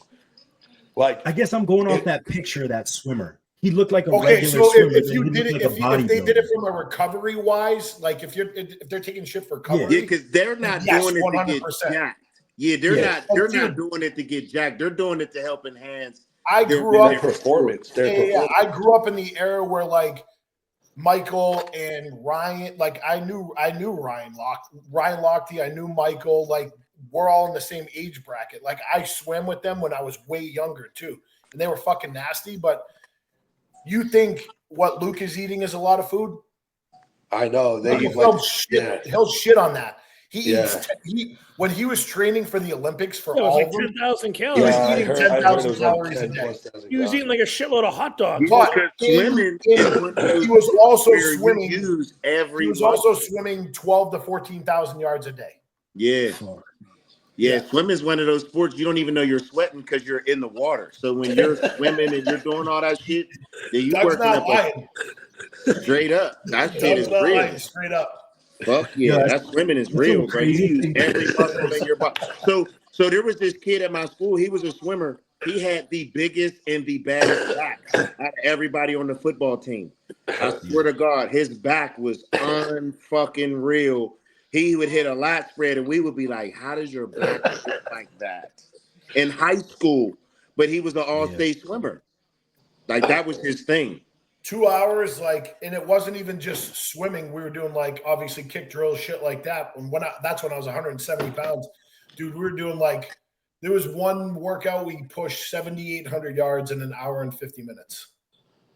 Like, I guess I'm going off that picture of that swimmer. He looked like a okay. regular So swimmer. if you did it, if they did it from a recovery wise, like if they're taking shit for recovery, yeah, because they're not doing it 100%. To get jacked. Yeah, they're not doing it to get jacked. They're doing it to help enhance. I grew up performance. I grew up in the era where like Michael and Ryan, like I knew Ryan Lochte, I knew Michael, like we're all in the same age bracket. Like I swam with them when I was way younger too, and they were fucking nasty. But you think what Luke is eating is a lot of food? I know he'll shit on that. He eats. When he was training for the Olympics for all like of them, 10,000 he calories. was eating 10,000 calories a day. He was eating like a shitload of hot dogs. But he was also swimming. He was also swimming 12 to 14,000 yards a day. Yeah, swimming is one of those sports you don't even know you're sweating because you're in the water. So when you're swimming and you're doing all that shit, then you working up straight up. That shit is real. Straight up. Fuck yeah, that swimming is real, bro. You use every muscle in your body. So there was this kid at my school. He was a swimmer. He had the biggest and the baddest back out of everybody on the football team. I swear to God, his back was unfucking real. He would hit a lat spread, and we would be like, "How does your back look like that?" In high school, but he was an all-state swimmer. Like that was his thing. 2 hours, like, and it wasn't even just swimming. We were doing like obviously kick drills, shit like that. And that's when I was 170 pounds, dude. We were doing like there was one workout we pushed 7,800 yards in an hour and 50 minutes.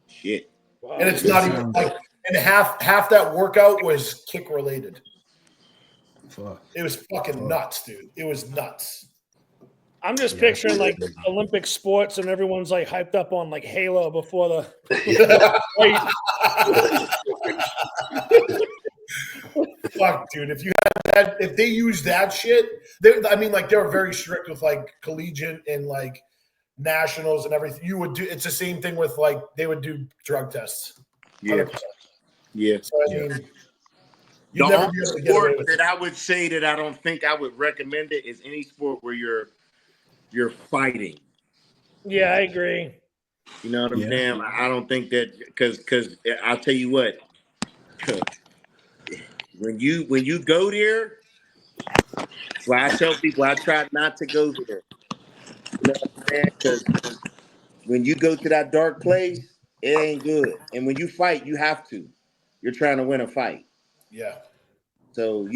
Shit, wow. And it's not even like, and half that workout was kick related. Fuck. It was fucking nuts, dude. It was nuts. I'm just picturing like Olympic sports and everyone's like hyped up on like Halo before the fuck, dude. If you had that, if they used that shit, they were very strict with like collegiate and like nationals and everything. You would do it's the same thing with like they would do drug tests. 100%. Yeah. So I mean, the only sport that I would say that I don't think I would recommend it is any sport where you're fighting. Yeah, I agree. You know what I'm saying? I don't think that because I'll tell you what. When you go there, well, I tell people I try not to go there. You know what I'm saying? Because when you go to that dark place, it ain't good. And when you fight, you have to. You're trying to win a fight. Yeah. So,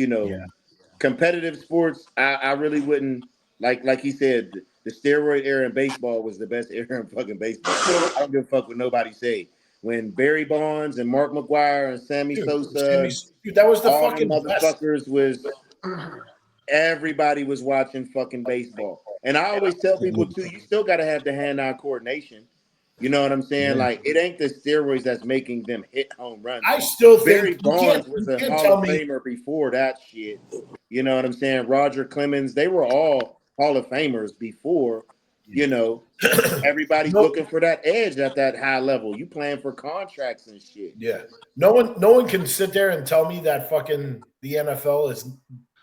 competitive sports, I really wouldn't like he said, the steroid era in baseball was the best era in fucking baseball. I don't give a fuck what nobody say. When Barry Bonds and Mark McGwire and Sammy Sosa, that was the all fucking them motherfuckers was everybody was watching fucking baseball. And I always tell people too, you still gotta have the hand-eye coordination. You know what I'm saying? Yeah. Like it ain't the steroids that's making them hit home runs. I still Barry think Bonds was a Hall of Famer before that shit. You know what I'm saying? Roger Clemens, they were all Hall of Famers before. Everybody's looking for that edge at that high level. You playing for contracts and shit. Yeah. No one can sit there and tell me that fucking the NFL is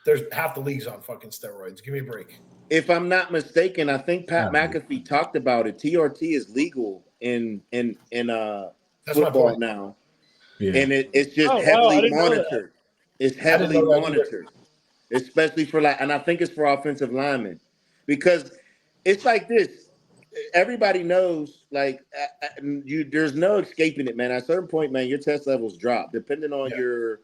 there's half the league's on fucking steroids. Give me a break. If I'm not mistaken, I think Pat McAfee talked about it. TRT is legal in football now. Yeah. And it's just heavily monitored. It's heavily monitored, especially for and I think it's for offensive linemen, because it's like this. Everybody knows, there's no escaping it, man. At a certain point, man, your test levels drop depending on your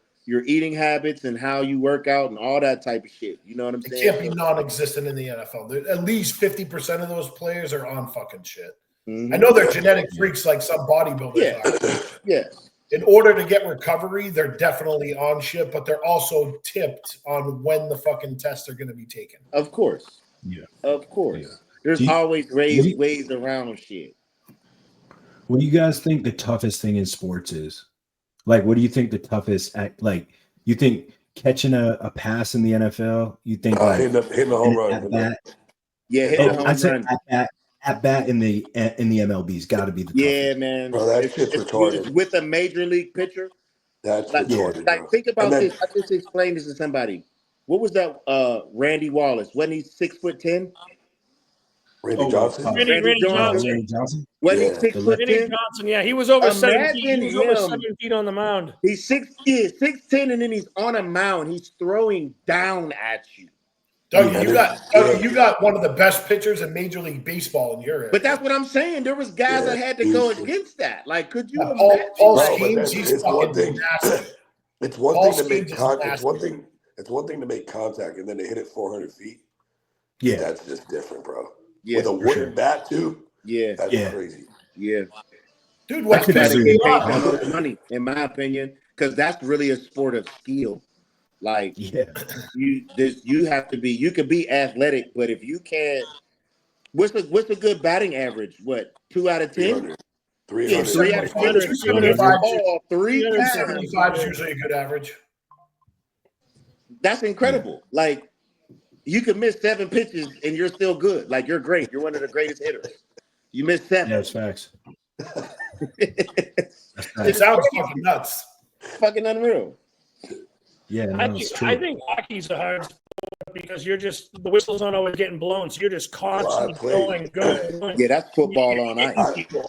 eating habits and how you work out and all that type of shit. You know what I'm saying? It can't be non-existent in the NFL. At least 50% of those players are on fucking shit. Mm-hmm. I know they're genetic freaks like some bodybuilders are. Yes. In order to get recovery, they're definitely on shit, but they're also tipped on when the fucking tests are going to be taken. Of course. Yeah. Of course. Yeah. There's always ways around shit. What do you guys think the toughest thing in sports is? Like, what do you think the toughest you think catching a pass in the NFL? You think hitting a home run? Hitting a home run. At bat in the MLB's got to be the toughest. Yeah, man. Bro, that shit's retarded. With a major league pitcher. That's retarded. Think about this. I just explained this to somebody. What was that? Randy Wallace. Wasn't he 6'10"? Randy Johnson. Randy Johnson. Wasn't he 6'10"? Randy Johnson. Yeah, he was over 7 feet. He was over 7 feet on the mound. He's 6'10", and then he's on a mound. He's throwing down at you. Doug, you got one of the best pitchers in Major League Baseball in your area. But that's what I'm saying. There was guys that had to go against that. Like, could you imagine? Paul Skeens, he's fucking nasty. It's one thing to make contact. It's one thing to make contact and then to hit it 400 feet. Yeah, that's just different, bro. Yeah, with a wooden bat too. Yeah, that's crazy. Yeah, dude, what's money in my opinion, because that's really a sport of skill. Like, you have to be. You could be athletic, but if you can't, what's a good batting average? What, 2 out of 10? 300. 3 out of 10. 375 is usually a good average. That's incredible. Like, you could miss 7 pitches and you're still good. Like, you're great. You're one of the greatest hitters. You missed 7. Yeah, that's facts. It sounds fucking nuts. Fucking unreal. Yeah, no, I think hockey's a hard sport because the whistles aren't always getting blown, so you're just constantly going. Yeah, that's football on ice.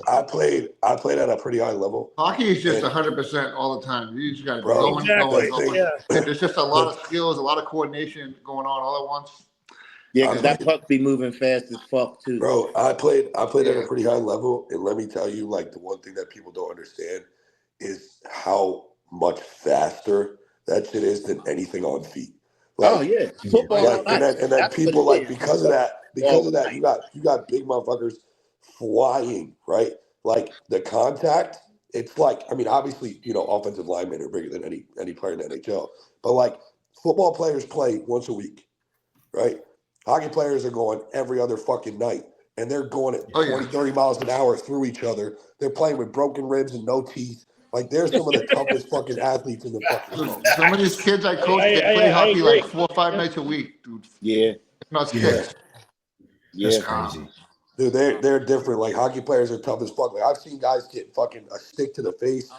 I played at a pretty high level. Hockey is just 100% all the time. You just got to go going. Yeah. There's just a lot of skills, a lot of coordination going on all at once. Yeah, because that puck be moving fast as fuck too. Bro, I played at a pretty high level, and let me tell you, like, the one thing that people don't understand is how much faster that shit is than anything on feet. Like, football. And then people, like, because of that, you got big motherfuckers flying, right? Like, the contact, it's like, I mean, obviously, offensive linemen are bigger than any player in the NHL, but like, football players play once a week, right? Hockey players are going every other fucking night, and they're going at 20, 30 miles an hour through each other. They're playing with broken ribs and no teeth. Like, they're some of the toughest fucking athletes in the fucking. Some of these kids I coach play hockey like 4 or 5 nights a week, dude. Yeah. Not kids. Yeah. That's crazy. Dude, they're different. Like, hockey players are tough as fuck. Like, I've seen guys get fucking a stick to the face,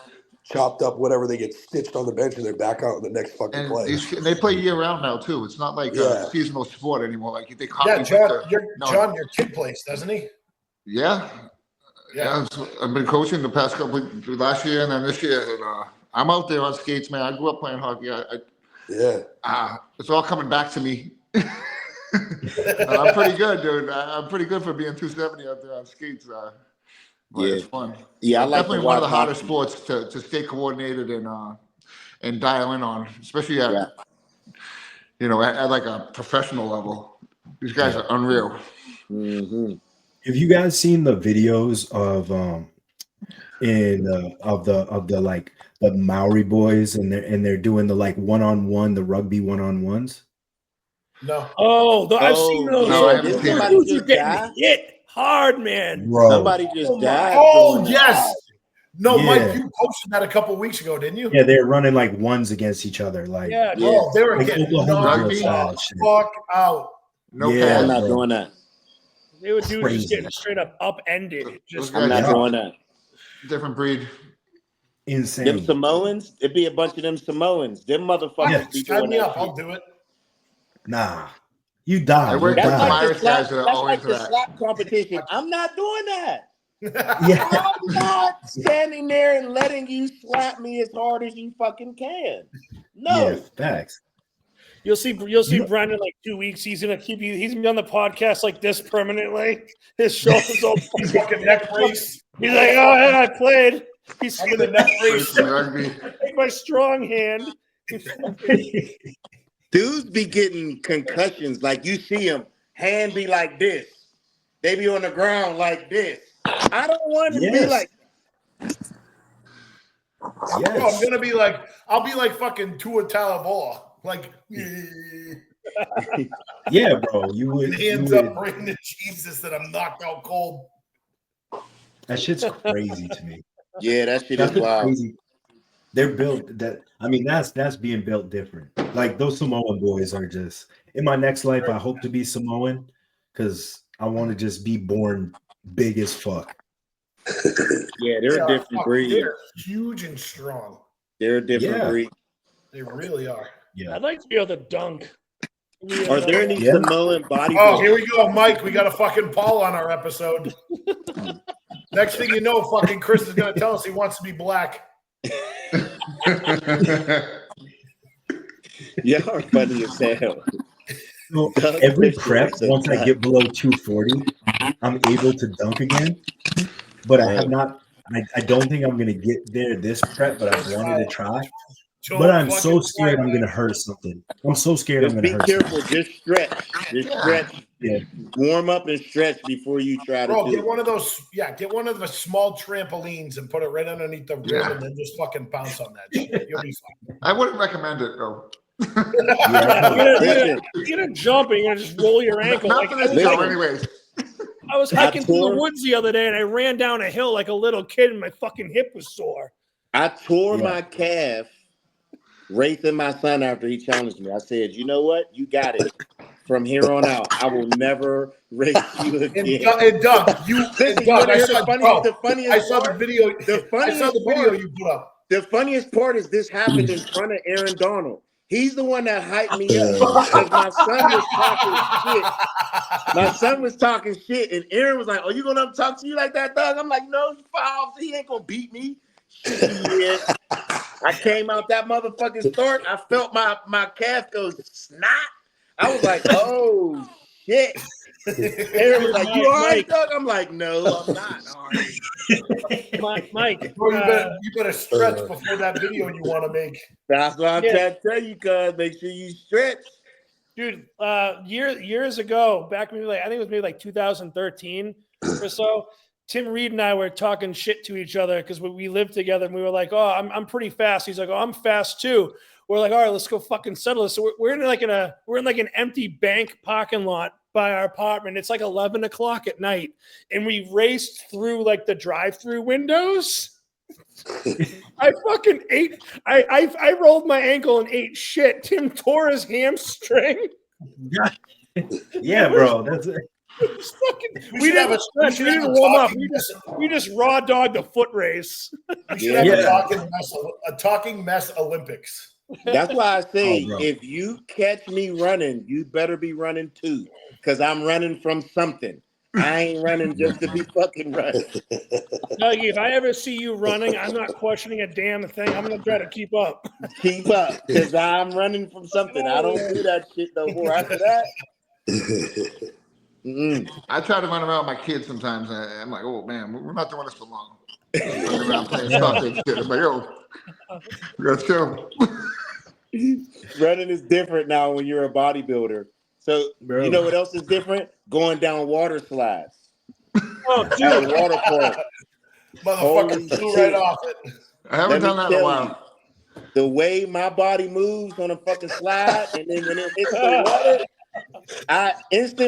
chopped up, whatever. They get stitched on the bench and they're back out in the next fucking play. They play year round now too. It's not like a seasonal sport anymore. Like, you think hockey. John, your kid plays, doesn't he? Yeah. Yeah, I've been coaching the past last year and then this year, and I'm out there on skates, man. I grew up playing hockey. It's all coming back to me. I'm pretty good, dude. I'm pretty good for being 270 out there on skates. But it's fun. Yeah, I like definitely one of the hardest sports to stay coordinated and dial in on, especially at at like a professional level. These guys are unreal. Mm-hmm. Have you guys seen the videos of the Maori boys and they're doing the like one-on-one, the rugby one-on-ones? No. I've seen those. No, I haven't seen Those dudes are getting hit hard, man. Bro. Somebody just died. Oh yes. No, Yeah. Mike, you posted that a couple weeks ago, didn't you? Yeah, they're running like ones against each other. Like, Yeah, Bro, they were like getting Oklahoma knocked style the shit. fuck out. No Yeah, I'm pads. not bro. doing that. they were dudes Crazy. just getting straight up upended. Just Those I'm guys not are doing that. different breed. Insane. Them Samoans, it'd be a bunch of them Samoans. Them motherfuckers be Sign doing me that up. I'll shit. do it. Nah, you die. I You work with That's some die. like the Irish slap, guys that are that's all like into the that. slap competition. I'm not doing that. Yeah. I'm not standing there and letting you slap me as hard as you fucking can. No. Yeah, facts. You'll see Brandon like 2 weeks. He's gonna he's gonna be on the podcast like this permanently. His shoulders all Fucking neck brace. He's like, oh yeah, I played. He's I'm the neck brace. take my strong hand. Dudes be getting concussions. Like you see them, hand be like this. They be on the ground like this. I don't want to be like. Bro, I'm gonna be like, I'll be like fucking Tua Tagovailoa. Like, Yeah, bro. You would. hands up, praying to Jesus that I'm knocked out cold. That shit's crazy to me. Yeah, that shit That's is wild. crazy. They're built that. I mean, that's being built different. Like those Samoan boys are just. In my next life, I hope to be Samoan because I want to just be born big as fuck. Yeah, they're a different breed. They're huge and strong. They're a different breed. They really are. Yeah. I'd like to be able to dunk. Are there any Samoan bodybuilders? Oh, here we go, Mike. We got a fucking Paul on our episode. Next thing you know, fucking Chris is gonna tell us he wants to be black. Y'all are funny as hell. So every prep, once I get below 240, I'm able to dunk again. But I have not. I don't think I'm gonna get there this prep, but I've wanted to try. But I'm so scared I'm gonna hurt something. I'm so scared I'm gonna hurt Be careful. Just stretch. Just stretch. Yeah. Warm up and stretch before you try to do Get it. one of those. Yeah, get one of the small trampolines and put it right underneath the rim, and then just fucking bounce on that shit. You'll be fine. I wouldn't recommend it though. You're gonna jump and you're gonna just roll your ankle. Not for this show, anyways. I was hiking through the woods the other day and I ran down a hill like a little kid and my fucking hip was sore. I tore my calf racing my son after he challenged me. I said, you know what? You got it. From here on out, I will never race you again. And Doug, I saw the video. I saw the video you put up. The funniest part is this happened in front of Aaron Donald. He's the one that hyped me up because my son was talking shit. My son was talking shit, and Aaron was like, "Oh, you gonna talk to you like that, Doug?" I'm like, "No, he ain't gonna beat me." Shit. I came out that motherfucking start. I felt my calf go snot. I was like, "Oh shit." Aaron was like, "You all right, Doug?" I'm like, "No, I'm not all right." Mike, Bro, you better stretch before that video you want to make. That's what I'm trying to tell you, cuz. Make sure you stretch. Dude, years ago, back maybe I think it was maybe like 2013 or so, Tim Reed and I were talking shit to each other because we lived together and we were like, "Oh, I'm pretty fast." He's like, "Oh, I'm fast too." We're like, "All right, let's go fucking settle this." So we're in an empty bank parking lot by our apartment. It's like 11 o'clock at night, and we raced through like the drive-through windows. I fucking ate. I rolled my ankle and ate shit. Tim tore his hamstring. Yeah, bro. That's it. We didn't stretch. We didn't warm up. We just raw dogged a foot race. We should have a talking mess Olympics. That's why I say, if you catch me running, you better be running too, because I'm running from something. I ain't running just to be fucking running. Dougie, if I ever see you running, I'm not questioning a damn thing. I'm gonna try to keep up. Keep up, because I'm running from something. I don't do that shit no more. After that, I try to run around with my kids sometimes. And I'm like, oh man, we're not doing this for long. Running around playing soccer and shit. I'm like, yo, we gotta chill. Running is different now when you're a bodybuilder. So Bro. you know what else is different? Going down water slides. Oh, At a dude. water park. Motherfucker flew right off it. I haven't done that in a while. The way my body moves on a fucking slide, and then when it hits the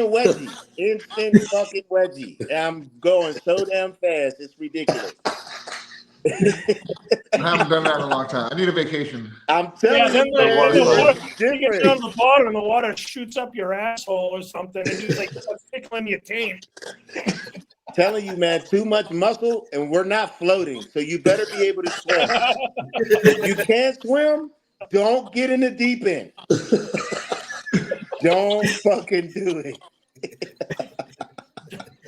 water, instant fucking wedgie. And I'm going so damn fast, it's ridiculous. I haven't done that in a long time. I need a vacation. I'm telling you, the water, you get different. down the bottom and the water shoots up your asshole or something, and just like tickling your taint. Telling you, man, too much muscle, and we're not floating, so you better be able to swim. If you can't swim, don't get in the deep end. Don't fucking do it.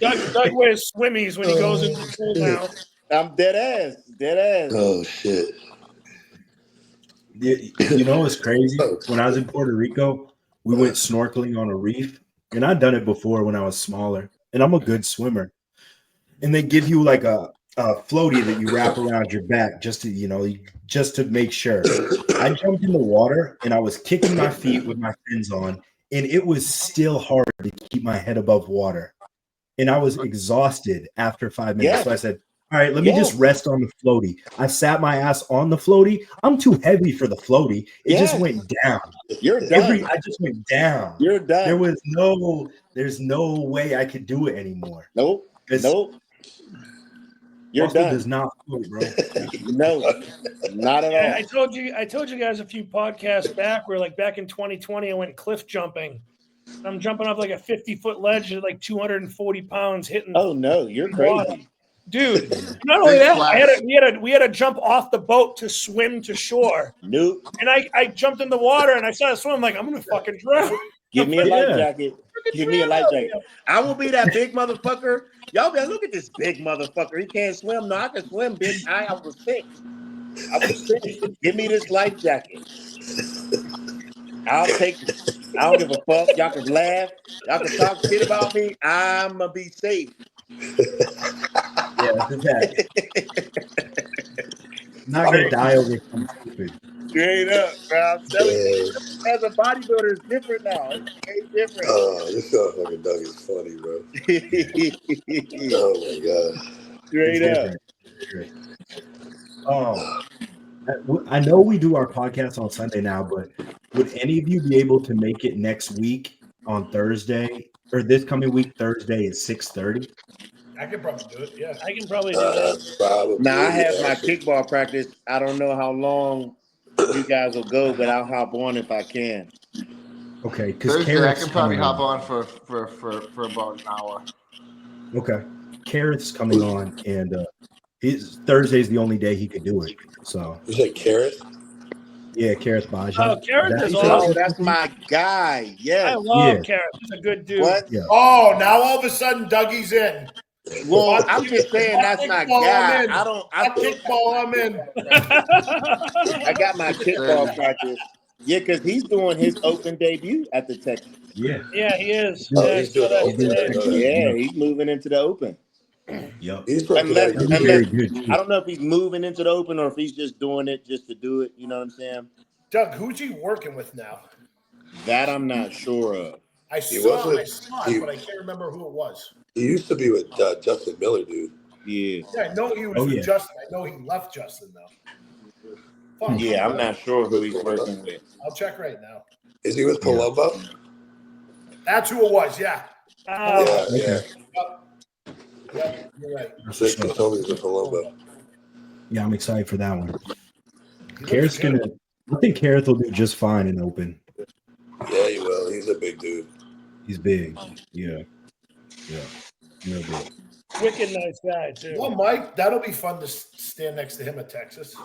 Doug wears swimmies when he goes into the pool now. I'm dead ass. Oh shit! You know what's crazy? When I was in Puerto Rico, we went snorkeling on a reef, and I'd done it before when I was smaller, and I'm a good swimmer. And they give you like a floaty that you wrap around your back just to make sure. I jumped in the water and I was kicking my feet with my fins on, and it was still hard to keep my head above water. And I was exhausted after 5 minutes. Yeah. So I said, all right, let me just rest on the floaty. I sat my ass on the floaty. I'm too heavy for the floaty. It just went down. You're done. I just went down. You're done. There's no way I could do it anymore. Nope. You're done. Does not float, bro. No, not at all. I told you guys a few podcasts back where, like, back in 2020, I went cliff jumping. I'm jumping off like a 50-foot ledge at like 240 pounds hitting. Oh no, you're crazy. Dude, not only that, we had to jump off the boat to swim to shore. Nope. And I jumped in the water and I started swimming. I'm like, I'm gonna fucking drown. Give me a life jacket. Give me a life jacket. I will be that big motherfucker. Y'all be like, look at this big motherfucker. He can't swim. No, I can swim, bitch. I will sink. Give me this life jacket. I'll take it. I don't give a fuck. Y'all can laugh. Y'all can talk shit about me. I'm gonna be safe. Yeah, that's that. Not gonna die over something stupid. Straight up, bro. I'm telling you, as a bodybuilder, it's different now. It's different. Oh, this motherfucking Doug is funny, bro. Oh my god. Straight up. I know we do our podcast on Sunday now, but would any of you be able to make it next week on Thursday or this coming week Thursday at 6:30? I can probably do it. Yeah, I can probably do that. Now I have my kickball practice. I don't know how long you guys will go, but I'll hop on if I can. Okay, because Thursday I can probably hop on for about an hour. Okay, Carrot's coming on, and Thursday's the only day he could do it. So you said Carrot? Yeah, Carrot's Bajan. Oh, Carrot is awesome. Oh, that's my guy. Yes. I love Carrot. He's a good dude. What? Yeah. Oh, now all of a sudden Dougie's in. Well, I'm just saying that's my guy. I kickball him in. I got my kickball practice. Yeah, because he's doing his open debut at the Texas. Yeah. Yeah, he is. He's moving into the open. Yep. He's unless, very good. I don't know if he's moving into the open or if he's just doing it just to do it. You know what I'm saying? Doug, who's he working with now? That I'm not sure of. I saw it, but I can't remember who it was. He used to be with Justin Miller, dude. Yeah. Yeah, I know he was with Justin. I know he left Justin, though. Fuck. Yeah, I'm not sure who he's working with. I'll check right now. Is he with Palumbo? That's who it was, yeah. Yeah. Yeah, you're right. He told me he was with Palumbo. Yeah, I'm excited for that one. Carrot's I think Carrot will do just fine in open. Yeah, he will. He's a big dude. He's big. Yeah. Real big. Wicked nice guy, too. Well, Mike, that'll be fun to stand next to him at Texas.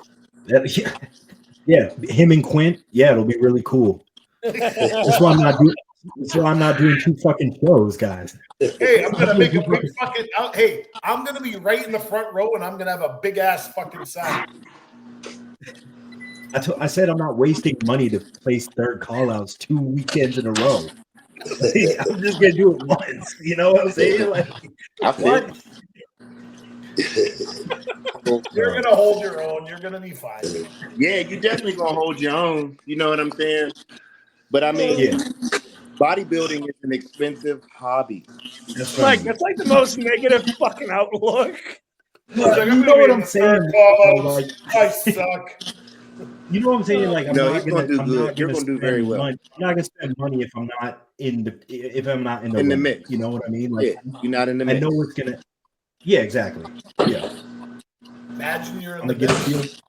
Yeah, him and Quint. Yeah, it'll be really cool. That's why I'm not doing 2 fucking shows, guys. Hey, I'm gonna make a big fucking. Hey, I'm gonna be right in the front row, and I'm gonna have a big ass fucking sign. I said I'm not wasting money to place third call outs 2 weekends in a row. I'm just gonna do it once. You know what I'm saying? Like, I feel what? You're gonna hold your own. You're gonna be fine. yeah, you definitely gonna hold your own. You know what I'm saying? But I mean, Yeah, bodybuilding is an expensive hobby. that's Mike, right. that's like the most negative fucking outlook. He's like, I'm You know gonna be what in I'm the saying? third Bro, clubs. like, I suck. you know what I'm saying? Like, No, he's gonna do I'm good. not You're gonna gonna do very spend well money. I'm not gonna spend money if I'm not in the in the running. mix. You know what I mean? Like, Yeah, you're not in the I mix. know it's gonna. Yeah, exactly. Yeah, Imagine you're in I'm the gonna get a mix. feel.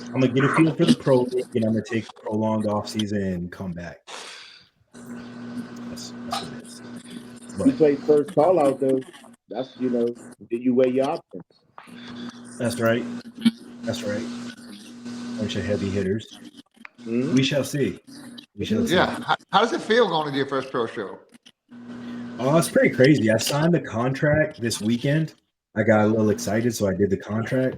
I'm gonna get a feel for the pro league, and I'm gonna take a prolonged off season and come back. That's what it is. You But play first call out though. That's then you weigh your options. that's right. That's right. Bunch of heavy hitters. Mm-hmm. We shall see. We shall see. Yeah. How does it feel going to your first pro show? Oh, it's pretty crazy. I signed the contract this weekend. I got a little excited, so I did the contract,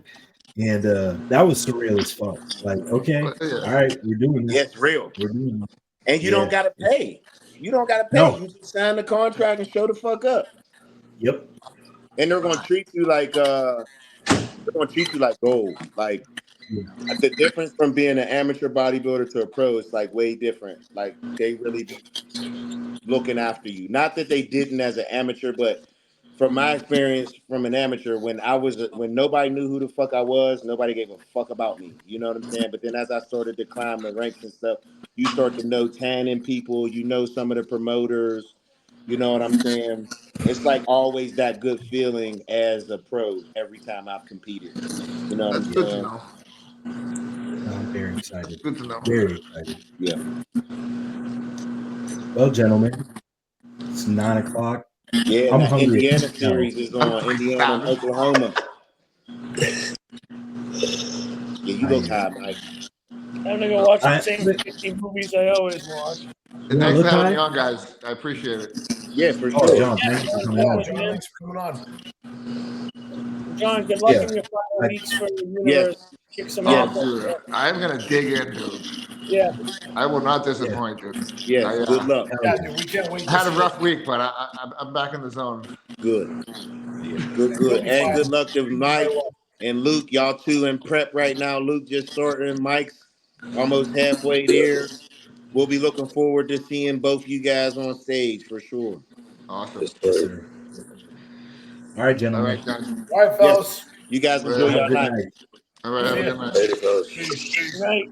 and that was surreal as fuck. Like, okay, all right, we're doing Yeah, this. it's real. We're doing this. And you don't gotta pay. You don't gotta pay. No. You just sign the contract and show the fuck up. Yep. And they're gonna treat you like gold. Like the difference from being an amateur bodybuilder to a pro is like way different. Like they really be looking after you. Not that they didn't as an amateur, but from my experience from an amateur, when nobody knew who the fuck I was, nobody gave a fuck about me. You know what I'm saying? But then as I started to climb the ranks and stuff, you start to know tanning people, you know some of the promoters, you know what I'm saying? It's like always that good feeling as a pro every time I've competed. You know what That's I'm good to saying? know. I'm very excited. Good to know. Very excited. Yeah. Well, gentlemen, it's 9 o'clock. Yeah, I'm and the hungry. Indiana No. series is on. Indiana and Oklahoma. Yeah, you go, Kai, Mike. I'm gonna go watch the same 50 movies I always watch. And thanks for having me on, guys. I appreciate it. Yeah, for Oh, sure. John, thank you for coming on. John, thanks for coming on. John, good luck Yeah. in your final weeks for the universe. Yes. Kick some Oh, ass. dude, I'm gonna dig in, dude. Yeah. I will not disappoint, dude. Yes. Good luck. Yeah, dude, we can't wait. I had a rough week, but I'm back in the zone. Good. Yeah. Good. be And fine. good luck to Mike and Luke. Y'all two in prep right now. Luke just starting. Mike's almost halfway there. We'll be looking forward to seeing both you guys on stage for sure. Awesome. Yes, sir. All right, gentlemen. All right, guys. All right, fellas. Yes. You guys enjoy Have a your good night. night. All right, have a good night. Peace. Good night.